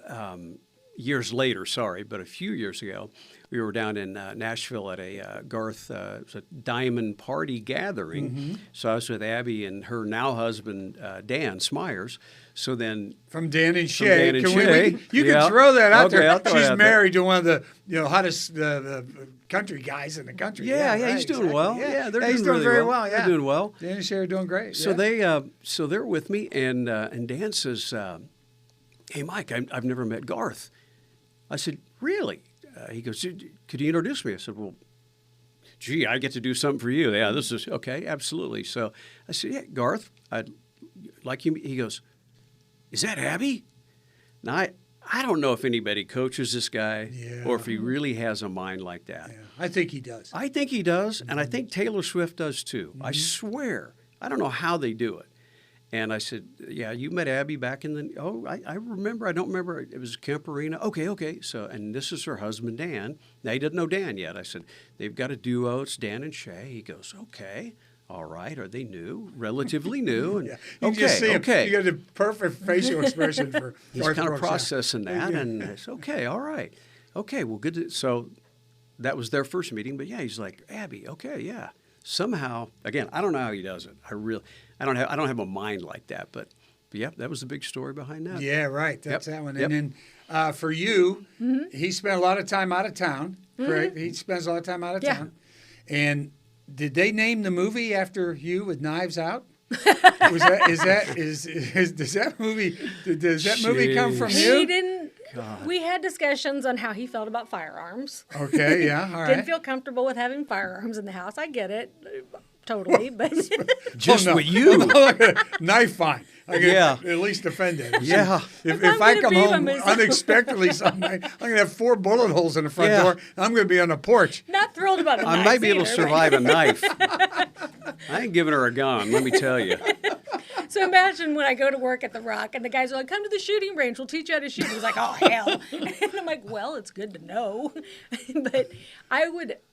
Speaker 4: years later, sorry, but a few years ago, we were down in Nashville at a Garth it was a diamond party gathering. So I was with Abby and her now husband, Dan Smyers. So then
Speaker 2: from Dan and Shay.
Speaker 4: Dan and Shay.
Speaker 2: You
Speaker 4: Yeah.
Speaker 2: can throw that out
Speaker 4: Okay,
Speaker 2: there.
Speaker 4: I'll throw it
Speaker 2: She's
Speaker 4: out
Speaker 2: married to one of the hottest the country guys in the country.
Speaker 4: Yeah,
Speaker 2: right,
Speaker 4: he's doing
Speaker 2: exactly.
Speaker 4: well.
Speaker 2: Yeah,
Speaker 4: Yeah, they're
Speaker 2: he's
Speaker 4: doing
Speaker 2: doing
Speaker 4: really
Speaker 2: very
Speaker 4: well.
Speaker 2: well. Yeah.
Speaker 4: They're doing well.
Speaker 2: Dan and Shay are doing great.
Speaker 4: So they're with me, and Dan says, "Hey, Mike, I've never met Garth." I said, "Really?" He goes, "Could you introduce me?" I said, "Well, gee, I get to do something for you. Yeah, this is okay, absolutely." So I said, "Yeah, Garth, I'd like you." He goes, "Is that Abby?" Now I don't know if anybody coaches this guy or if he really has a mind like that.
Speaker 2: Yeah, I think he does.
Speaker 4: I think he does, and I think Taylor Swift does too. I swear. I don't know how they do it. And I said, yeah, you met Abby back in the, I remember. I don't remember. It was Kemper Arena. Okay. So, and this is her husband, Dan. Now, he doesn't know Dan yet. I said, they've got a duo. It's Dan and Shay. He goes, okay. All right. Are they new? Relatively new. And,
Speaker 2: You just see him.
Speaker 4: okay.
Speaker 2: You got the perfect facial expression for
Speaker 4: He's
Speaker 2: Garth
Speaker 4: kind of
Speaker 2: Brooks, yeah.
Speaker 4: processing that, and I said, okay, all right. Okay, well, good. So that was their first meeting. But, yeah, he's like, Abby, okay, yeah. Somehow, again, I don't know how he does it. I don't have a mind like that. But yeah, that was the big story behind that.
Speaker 2: Yeah, right. That's that one.
Speaker 4: Yep.
Speaker 2: And then for you, he spent a lot of time out of town, correct? He spends a lot of time out of town. And did they name the movie after you with Knives Out? Does that movie come from you?
Speaker 3: He didn't. We had discussions on how he felt about firearms.
Speaker 2: Okay, yeah, all right.
Speaker 3: Didn't feel comfortable with having firearms in the house. I get it, totally, but
Speaker 4: Just
Speaker 2: no.
Speaker 4: with you.
Speaker 2: Knife fine. I can
Speaker 4: Yeah.
Speaker 2: at least defend it.
Speaker 4: Yeah.
Speaker 2: If
Speaker 3: I'm
Speaker 2: I
Speaker 3: gonna
Speaker 2: come
Speaker 3: beat
Speaker 2: home
Speaker 3: him,
Speaker 2: unexpectedly someday, I'm going to have 4 bullet holes in the front
Speaker 4: Yeah.
Speaker 2: door. I'm going to be on the porch.
Speaker 3: not thrilled about the
Speaker 4: I
Speaker 3: knives
Speaker 4: might be able to
Speaker 3: either, but-
Speaker 4: survive a knife. I ain't giving her a gun, let me tell you.
Speaker 3: So imagine when I go to work at the Rock and the guys are like, "Come to the shooting range. We'll teach you how to shoot." He's like, "Oh hell!" And I'm like, "Well, it's good to know." But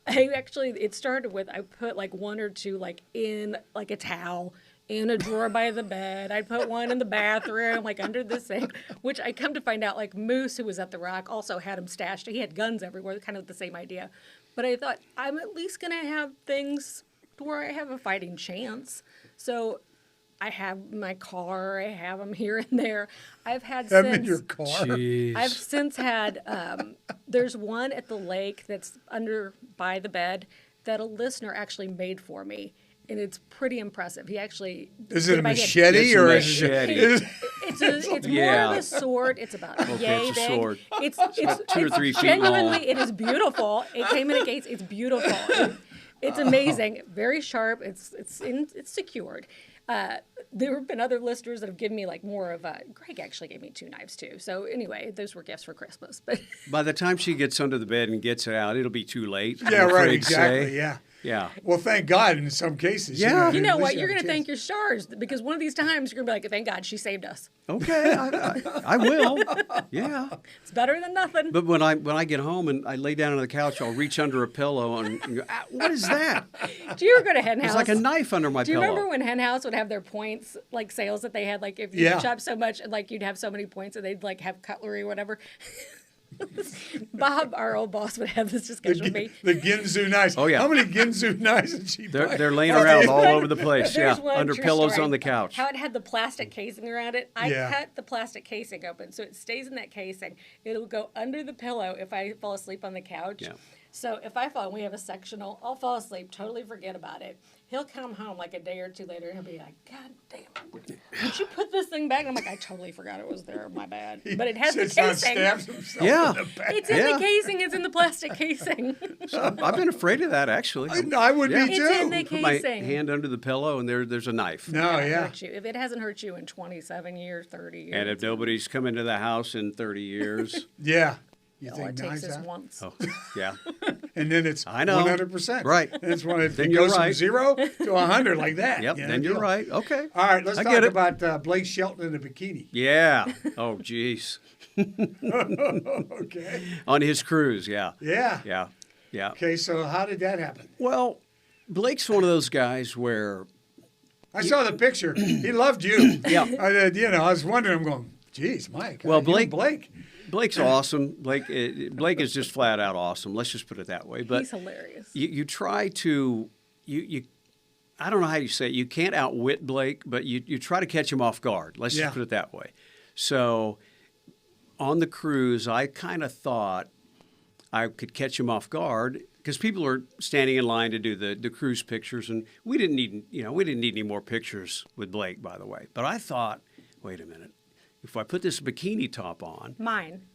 Speaker 3: it started with I put like 1 or 2 like in like a towel in a drawer by the bed. I'd put one in the bathroom, like under the sink. Which I come to find out, like Moose, who was at the Rock, also had them stashed. He had guns everywhere, kind of the same idea. But I thought I'm at least gonna have things where I have a fighting chance. So I have my car. I have them here and there. I've had
Speaker 2: Have
Speaker 3: since
Speaker 2: in your car.
Speaker 4: Jeez.
Speaker 3: I've since had. There's one at the lake that's under by the bed that a listener actually made for me, and it's pretty impressive. He actually
Speaker 2: Is
Speaker 3: did
Speaker 2: it a
Speaker 3: my head.
Speaker 2: machete
Speaker 4: It's a
Speaker 2: or
Speaker 4: machete.
Speaker 3: It's more
Speaker 4: Yeah.
Speaker 3: of a sword. It's about yay
Speaker 4: it's a
Speaker 3: big.
Speaker 4: sword.
Speaker 3: It's
Speaker 4: 2 or 3 feet
Speaker 3: genuinely
Speaker 4: long.
Speaker 3: it is beautiful. It came in a case. It's beautiful. It's amazing. Very sharp. It's secured. there have been other listeners that have given me like more of a. Greg actually gave me 2 knives too. So anyway, those were gifts for Christmas. But
Speaker 4: By the time she gets under the bed and gets it out, it'll be too late.
Speaker 2: Yeah,
Speaker 4: I'm
Speaker 2: right,
Speaker 4: afraid to
Speaker 2: exactly,
Speaker 4: say.
Speaker 2: yeah.
Speaker 4: Yeah.
Speaker 2: Well, thank God in some cases.
Speaker 4: Yeah.
Speaker 3: you know
Speaker 2: at least
Speaker 3: what? You're
Speaker 2: have
Speaker 3: going
Speaker 2: a
Speaker 3: to thank
Speaker 2: chance.
Speaker 3: your stars because one of these times you're going to be like, thank God she saved us.
Speaker 4: Okay, I will. Yeah.
Speaker 3: It's better than nothing.
Speaker 4: But when I get home and I lay down on the couch, I'll reach under a pillow and go, what is that?
Speaker 3: Do you ever go to Hen House?
Speaker 4: It's like a knife under my
Speaker 3: Do you
Speaker 4: pillow.
Speaker 3: remember when Hen House would have their points, like sales that they had, like if you
Speaker 2: Yeah.
Speaker 3: shop so much, like you'd have so many points and they'd like have cutlery or whatever? Bob, our old boss, would have this discussion with me.
Speaker 2: The Ginzu knives.
Speaker 4: Oh, yeah.
Speaker 2: How many Ginzu knives did she buy?
Speaker 4: They're laying around all over the place.
Speaker 3: There's
Speaker 4: Yeah,
Speaker 3: one
Speaker 4: under
Speaker 3: true
Speaker 4: pillows
Speaker 3: story.
Speaker 4: on the couch.
Speaker 3: How it had the plastic casing around it. I
Speaker 2: Yeah.
Speaker 3: cut the plastic casing open so it stays in that casing. It'll go under the pillow if I fall asleep on the couch.
Speaker 4: Yeah.
Speaker 3: So if I fall and we have a sectional, I'll fall asleep, totally forget about it. He'll come home like a day or two later and he'll be like, God damn it. Did you put this thing back? And I'm like, I totally forgot it was there. My bad. But it has the
Speaker 2: Sits down,
Speaker 3: casing.
Speaker 2: stabs himself
Speaker 4: Yeah.
Speaker 2: in the back.
Speaker 3: It's in
Speaker 4: Yeah.
Speaker 3: the casing. It's in the plastic casing.
Speaker 4: I've been afraid of that, actually.
Speaker 2: I would
Speaker 4: Yeah.
Speaker 2: be
Speaker 3: It's
Speaker 2: too.
Speaker 3: in the
Speaker 4: Put my
Speaker 3: casing.
Speaker 4: hand under the pillow and there's a knife.
Speaker 2: No,
Speaker 3: It'll
Speaker 2: yeah.
Speaker 3: hurt you. If it hasn't hurt you in 27 years, 30 years.
Speaker 4: And if nobody's come into the house in 30 years,
Speaker 2: Yeah. You
Speaker 3: all it
Speaker 2: think
Speaker 3: takes
Speaker 2: knives
Speaker 3: is
Speaker 2: out?
Speaker 3: once.
Speaker 4: oh, yeah.
Speaker 2: And then it's
Speaker 4: I know.
Speaker 2: 100%.
Speaker 4: Right.
Speaker 2: And it's when it
Speaker 4: Then
Speaker 2: goes
Speaker 4: you're right.
Speaker 2: from 0 to 100 like that.
Speaker 4: Yep,
Speaker 2: you know,
Speaker 4: then you're
Speaker 2: deal.
Speaker 4: right. Okay.
Speaker 2: All right, let's
Speaker 4: I
Speaker 2: talk
Speaker 4: get it.
Speaker 2: about Blake Shelton in a bikini.
Speaker 4: Yeah. Oh, geez.
Speaker 2: Okay.
Speaker 4: On his cruise, yeah.
Speaker 2: Yeah.
Speaker 4: Yeah. Yeah.
Speaker 2: Okay, so how did that happen?
Speaker 4: Well, Blake's one of those guys where
Speaker 2: I saw the picture. He loved you.
Speaker 4: Yeah.
Speaker 2: I was wondering, I'm going, geez, Mike.
Speaker 4: Well,
Speaker 2: you know
Speaker 4: Blake- Blake's awesome. Blake is just flat out awesome. Let's just put it that way. But
Speaker 3: He's hilarious.
Speaker 4: you try to I don't know how you say it. You can't outwit Blake, but you try to catch him off guard. Let's
Speaker 2: Yeah.
Speaker 4: just put it that way. So on the cruise, I kind of thought I could catch him off guard because people are standing in line to do the cruise pictures, and we didn't need any more pictures with Blake, by the way. But I thought, wait a minute, if I put this bikini top on,
Speaker 3: Mine.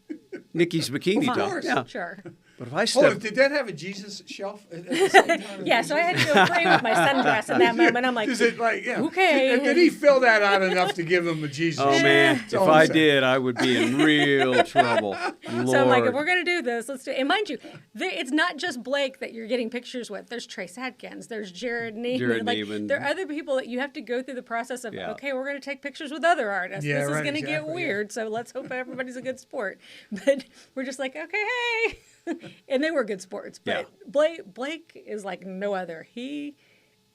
Speaker 4: Nikki's bikini
Speaker 2: Of
Speaker 4: top,
Speaker 2: course.
Speaker 4: yeah.
Speaker 3: Sure.
Speaker 4: But if I
Speaker 2: Oh,
Speaker 4: step,
Speaker 2: did that have a Jesus shelf at the same time?
Speaker 3: Yeah, so I had to go free with my sundress in that moment. I'm like,
Speaker 2: Is it like, yeah.
Speaker 3: okay.
Speaker 2: Did he fill that out enough to give him a Jesus?
Speaker 4: oh man,
Speaker 2: That's
Speaker 4: if
Speaker 2: all I'm
Speaker 4: I
Speaker 2: saying.
Speaker 4: did, I would be in real trouble. Lord.
Speaker 3: So I'm like, if we're going to do this, let's do it. And mind you, it's not just Blake that you're getting pictures with. There's Trace Adkins. There's Jared Neiman.
Speaker 4: Jared
Speaker 3: like,
Speaker 4: Neiman.
Speaker 3: there are other people that you have to go through the process of,
Speaker 4: Yeah.
Speaker 3: okay, we're going to take pictures with other artists.
Speaker 2: Yeah,
Speaker 3: this is
Speaker 2: right,
Speaker 3: going to get
Speaker 2: exactly, yeah.
Speaker 3: weird. So let's hope everybody's a good sport. But we're just like, okay, hey. And they were good sports. But Blake is like no other. He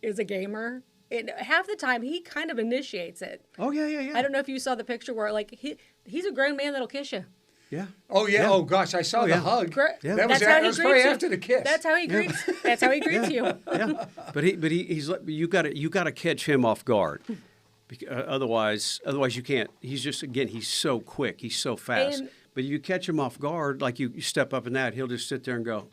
Speaker 3: is a gamer. And half the time, he kind of initiates it.
Speaker 4: Oh yeah.
Speaker 3: I don't know if you saw the picture where like he's a grown man that'll kiss you.
Speaker 4: Yeah.
Speaker 2: Oh, yeah.
Speaker 4: Yeah.
Speaker 2: Oh, gosh. I saw the
Speaker 4: yeah.
Speaker 2: hug.
Speaker 4: Yeah.
Speaker 2: That was,
Speaker 3: That's how he
Speaker 2: was
Speaker 3: greets
Speaker 2: probably
Speaker 3: you.
Speaker 2: after the kiss.
Speaker 3: That's how he greets. That's how he greets you.
Speaker 4: Yeah, but he's you got to catch him off guard. Otherwise you can't. He's so quick. He's so fast.
Speaker 3: And-
Speaker 4: but you catch him off guard, like you step up in that, he'll just sit there and go,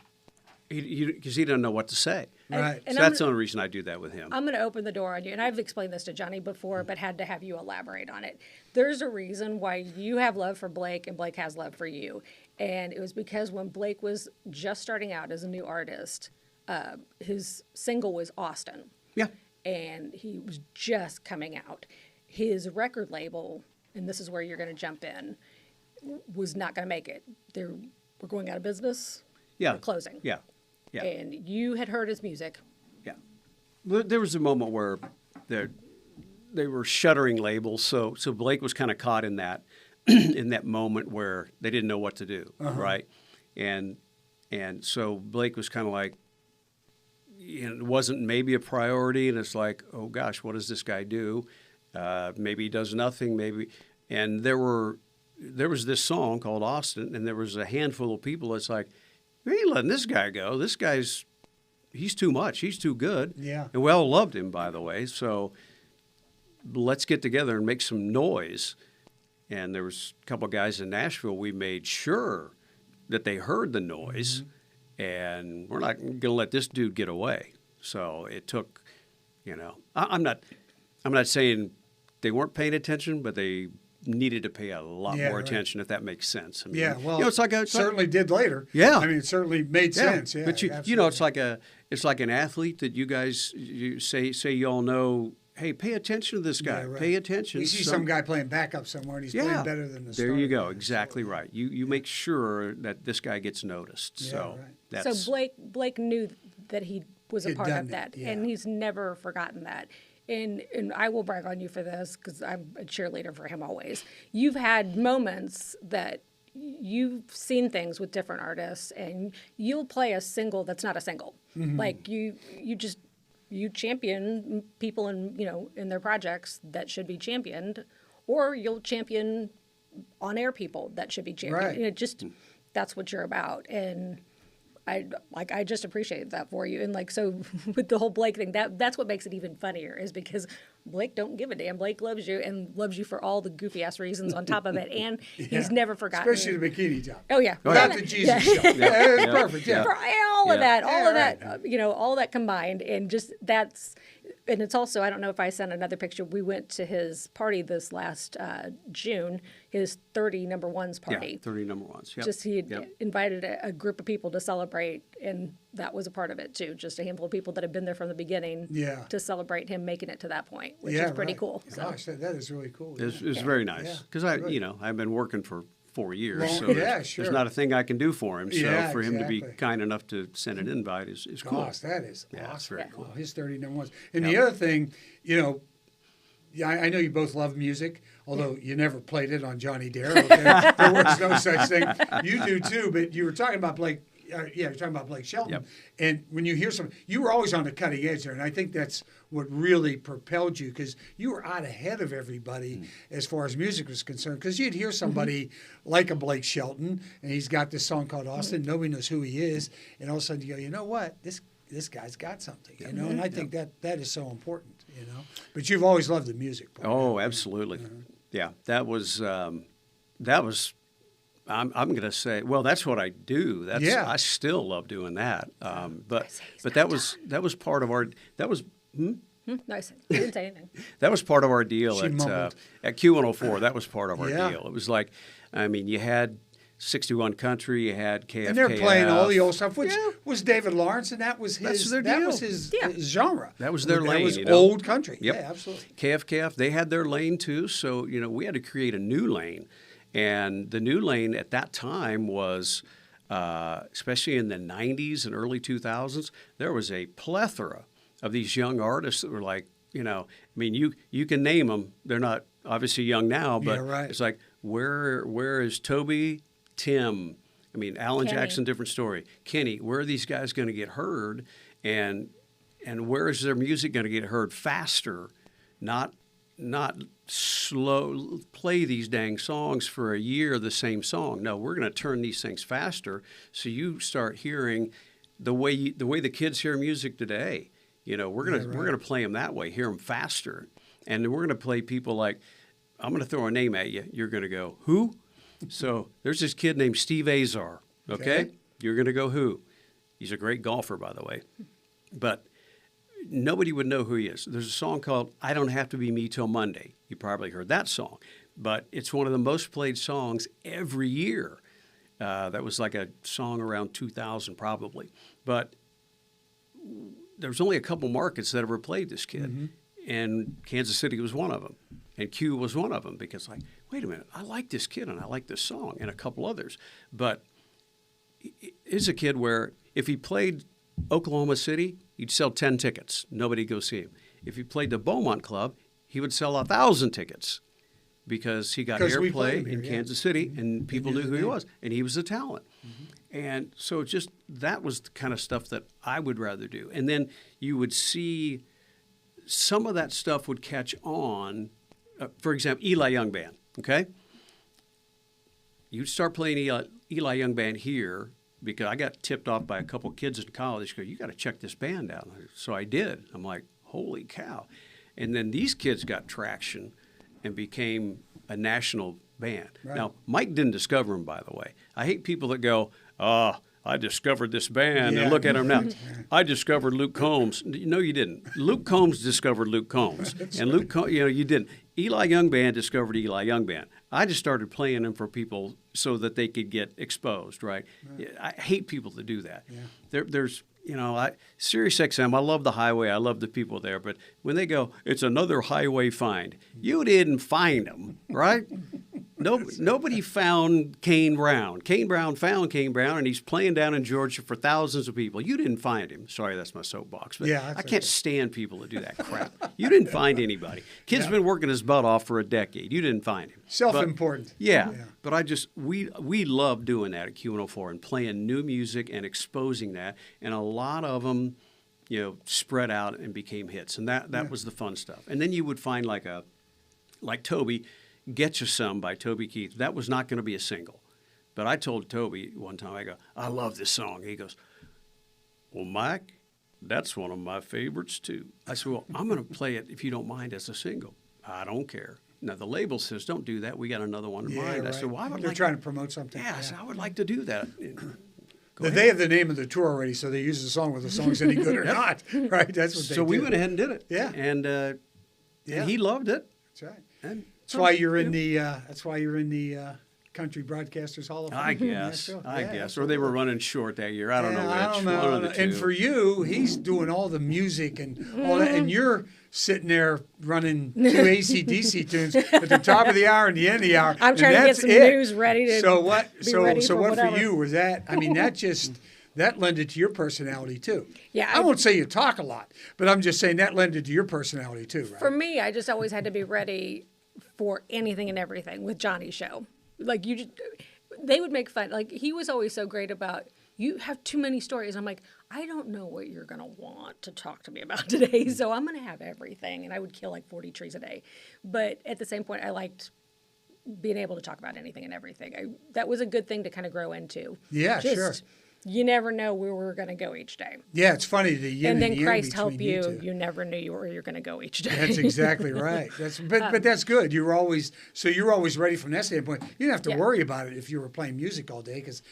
Speaker 4: because he doesn't know what to say.
Speaker 2: Right.
Speaker 3: And
Speaker 4: So that's the only reason I do that with him.
Speaker 3: I'm going to open the door on you, and I've explained this to Johnny before, but had to have you elaborate on it. There's a reason why you have love for Blake and Blake has love for you, and it was because when Blake was just starting out as a new artist, his single was Austin.
Speaker 4: Yeah.
Speaker 3: And he was just coming out. His record label, and this is where you're going to jump in, was not going to make it. We're going out of business.
Speaker 4: Yeah.
Speaker 3: We're closing.
Speaker 4: Yeah. Yeah.
Speaker 3: And you had heard his music.
Speaker 4: Yeah. There was a moment where they were shuttering labels, so Blake was kind of caught in that in that moment where they didn't know what to do, right? And so Blake was kind of like, it wasn't maybe a priority, and it's like, oh gosh, what does this guy do? Maybe he does nothing. Maybe, and there was this song called Austin, and there was a handful of people that's like, we ain't letting this guy go. This guy's, he's too much. He's too good.
Speaker 2: Yeah.
Speaker 4: And we all loved him, by the way. So let's get together and make some noise. And there was a couple of guys in Nashville. We made sure that they heard the noise, and we're not going to let this dude get away. So it took, I'm not saying they weren't paying attention, but they needed to pay a lot more
Speaker 2: right.
Speaker 4: attention, if that makes sense. I mean,
Speaker 2: Yeah, well,
Speaker 4: it's like
Speaker 2: certainly did later.
Speaker 4: Yeah.
Speaker 2: I mean, it certainly made sense. Yeah,
Speaker 4: but
Speaker 2: absolutely.
Speaker 4: it's like an athlete that you guys say you all know hey, pay attention to this guy.
Speaker 2: Yeah, right.
Speaker 4: Pay attention.
Speaker 2: You see some guy playing backup somewhere, and he's
Speaker 4: Yeah.
Speaker 2: playing better than the
Speaker 4: There
Speaker 2: starter
Speaker 4: you go.
Speaker 2: guy.
Speaker 4: Exactly right. You make sure that this guy gets noticed.
Speaker 2: Yeah,
Speaker 4: So
Speaker 2: right.
Speaker 4: that's
Speaker 3: So Blake knew that he was a
Speaker 2: He'd
Speaker 3: part
Speaker 2: done
Speaker 3: of that,
Speaker 2: it, yeah.
Speaker 3: and he's never forgotten that. And I will brag on you for this because I'm a cheerleader for him always. You've had moments that you've seen things with different artists, and you'll play a single that's not a single.
Speaker 2: Mm-hmm.
Speaker 3: Like you champion people in their projects that should be championed, or you'll champion on air people that should be championed.
Speaker 2: Right.
Speaker 3: It just that's what you're about, and I just appreciate that for you. And like, so with the whole Blake thing, that's what makes it even funnier is because Blake don't give a damn. Blake loves you and loves you for all the goofy ass reasons on top of it. And he's never forgotten.
Speaker 2: Especially the bikini top.
Speaker 3: Oh yeah.
Speaker 2: Without the Jesus show. Yeah, it's perfect. Yeah.
Speaker 3: For all of
Speaker 4: Yeah.
Speaker 3: that, all of that combined, and just and it's also, I don't know if I sent another picture. We went to his party this last June, his 30 number ones party.
Speaker 4: Yeah, 30 number ones. Yep.
Speaker 3: Just he had
Speaker 4: Yep.
Speaker 3: invited a group of people to celebrate, and that was a part of it too. Just a handful of people that had been there from the beginning
Speaker 2: Yeah.
Speaker 3: to celebrate him making it to that point, which
Speaker 2: Yeah,
Speaker 3: is pretty
Speaker 2: right.
Speaker 3: cool. So.
Speaker 2: Gosh, that is really cool.
Speaker 4: It's
Speaker 2: yeah.
Speaker 4: very
Speaker 2: Yeah,
Speaker 4: nice because
Speaker 2: good.
Speaker 4: I've been working for 4 years,
Speaker 2: Long-
Speaker 4: so
Speaker 2: yeah, sure.
Speaker 4: there's not a thing I can do for him. So
Speaker 2: Yeah,
Speaker 4: for him to be
Speaker 2: exactly.
Speaker 4: kind enough to send an invite is cool.
Speaker 2: Gosh, that is
Speaker 4: Yeah, it's
Speaker 2: awesome.
Speaker 4: very cool.
Speaker 2: Wow, his 30 number ones. And the other thing, yeah, I know you both love music, although you never played it on Johnny Dare. Okay? There was no such thing. You do too, but you were talking about Blake. You're talking about Blake Shelton.
Speaker 4: Yep.
Speaker 2: And when you hear you were always on the cutting edge there. And I think that's what really propelled you because you were out ahead of everybody as far as music was concerned. Because you'd hear somebody like a Blake Shelton, and he's got this song called Austin. Nobody knows who he is. And all of a sudden you go, you know what? This guy's got something, And I think that is so important, But you've always loved the music part.
Speaker 4: Oh, absolutely. Yeah, that was. I'm going to say, well, that's what I do. I still love doing that. But that was part of our.
Speaker 3: No, I didn't say anything.
Speaker 4: That was part of our deal
Speaker 2: She mumbled.
Speaker 4: at Q104. That was part of our
Speaker 2: Yeah.
Speaker 4: deal. It was like, you had 61 Country, you had KFKF.
Speaker 2: And they're playing all the old stuff, which was David Lawrence, and that was his.
Speaker 4: their
Speaker 2: that
Speaker 4: deal.
Speaker 2: was his genre.
Speaker 4: That was their
Speaker 2: That
Speaker 4: lane,
Speaker 2: was
Speaker 4: you know?
Speaker 2: old country.
Speaker 4: Yep.
Speaker 2: Yeah, absolutely.
Speaker 4: KFKF, they had their lane too. So, we had to create a new lane. And the new lane at that time was, especially in the 90s and early 2000s, there was a plethora of these young artists that were like, you can name them. They're not obviously young now, but
Speaker 2: Yeah, right.
Speaker 4: it's like, where is Toby, Tim? Alan
Speaker 3: Kenny.
Speaker 4: Jackson, different story. Kenny, where are these guys going to get heard? And where is their music going to get heard faster? Not slow, play these dang songs for a year, the same song. No, we're going to turn these things faster. So you start hearing the way the kids hear music today. We're gonna play them that way, hear them faster, and then we're gonna play people like, I'm gonna throw a name at you. You're gonna go, who? So there's this kid named Steve Azar. Okay, you're gonna go, who? He's a great golfer, by the way, but nobody would know who he is. There's a song called "I Don't Have to Be Me Till Monday." You probably heard that song, but it's one of the most played songs every year. That was like a song around 2000 probably, but there's only a couple markets that ever played this kid, and Kansas City was one of them, and Q was one of them because wait a minute, I like this kid and I like this song and a couple others, but he's a kid where if he played Oklahoma City, he'd sell 10 tickets. Nobody'd go see him. If he played the Beaumont Club, he would sell 1,000 tickets because he got
Speaker 2: 'Cause we played
Speaker 4: airplay
Speaker 2: him here,
Speaker 4: in
Speaker 2: yeah.
Speaker 4: Kansas City and people
Speaker 2: knew
Speaker 4: knew
Speaker 2: the
Speaker 4: who he
Speaker 2: name.
Speaker 4: was, and he was a talent. And so that was the kind of stuff that I would rather do. And then you would see some of that stuff would catch on. For example, Eli Young Band, okay? You'd start playing Eli Young Band here because I got tipped off by a couple kids in college. Go, you got to check this band out. So I did. I'm like, holy cow. And then these kids got traction and became a national band.
Speaker 2: Right.
Speaker 4: Now, Mike didn't discover them, by the way. I hate people that go, I discovered this band,
Speaker 2: Yeah.
Speaker 4: and look at them now. I discovered Luke Combs. No, you didn't. Luke Combs discovered Luke Combs. And Luke Combs, you didn't. Eli Young Band discovered Eli Young Band. I just started playing them for people so that they could get exposed, right? I hate people that do that.
Speaker 2: Yeah.
Speaker 4: Sirius XM, I love the highway. I love the people there. But when they go, it's another highway find. You didn't find them, right? Nobody found Kane Brown. Kane Brown found Kane Brown, and he's playing down in Georgia for thousands of people. You didn't find him. Sorry, that's my soapbox. But
Speaker 2: Yeah,
Speaker 4: I can't stand people that do that crap. You didn't find anybody. Kid's been working his butt off for a decade. You didn't find him.
Speaker 2: Self-important.
Speaker 4: But we love doing that at Q104 and playing new music and exposing that. And a lot of them, spread out and became hits. And that was the fun stuff. And then you would find like Toby, Get You Some by Toby Keith. That was not going to be a single. But I told Toby one time, I go, I love this song. He goes, well, Mike, that's one of my favorites too. I said, well, I'm going to play it, if you don't mind, as a single. I don't care. Now, the label says, don't do that. We got another one in mind. I said, well,
Speaker 2: They're trying to promote something.
Speaker 4: Yeah, I said, I would like to do that.
Speaker 2: They have the name of the tour already, so they use the song whether the song's any good or not. Right? That's what they do.
Speaker 4: So we went ahead and did it.
Speaker 2: Yeah.
Speaker 4: And he loved it.
Speaker 2: That's right.
Speaker 4: And
Speaker 2: That's why you're in the Country Broadcasters Hall of Fame.
Speaker 4: I guess. Or they were running short that year. I don't know which.
Speaker 2: I don't know.
Speaker 4: One of the two.
Speaker 2: And for you, he's doing all the music and all that, and you're sitting there running two AC/DC tunes at the top of the hour and the end of the hour.
Speaker 3: I'm trying to get some news ready to.
Speaker 2: So what? So
Speaker 3: ready
Speaker 2: what
Speaker 3: whatever.
Speaker 2: for you was that? I mean, that lended to your personality too.
Speaker 3: Yeah,
Speaker 2: I won't say you talk a lot, but I'm just saying that lended to your personality too, right?
Speaker 3: For me, I just always had to be ready for anything and everything with Johnny's show. Like they would make fun. Like he was always so great about, you have too many stories. I'm like, I don't know what you're going to want to talk to me about today, so I'm going to have everything. And I would kill like 40 trees a day. But at the same point, I liked being able to talk about anything and everything. That was a good thing to kind of grow into.
Speaker 2: Yeah, sure.
Speaker 3: You never know where we're going to go each day.
Speaker 2: Yeah, it's funny the yin
Speaker 3: and then
Speaker 2: yang
Speaker 3: Christ help
Speaker 2: between
Speaker 3: you.
Speaker 2: two.
Speaker 3: You never knew where you're going to go each day.
Speaker 2: That's exactly right. But that's good. You're always ready from that standpoint. You didn't have to worry about it if you were playing music all day, because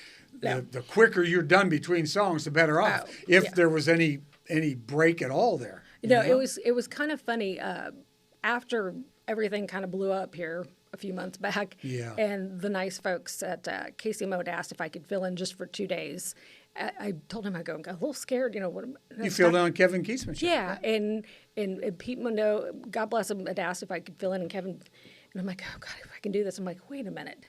Speaker 2: the quicker you're done between songs, the better off. If there was any break at all there.
Speaker 3: It was kind of funny after everything kind of blew up here a few months back.
Speaker 2: Yeah.
Speaker 3: And the nice folks at Casey Mode asked if I could fill in just for 2 days. I told him I got a little scared.
Speaker 2: You filled in on Kevin Keesman show.
Speaker 3: Yeah, and Pete Mondeau, God bless him, had asked if I could fill in, and Kevin, and I'm like, oh God, if I can do this. I'm like, wait a minute.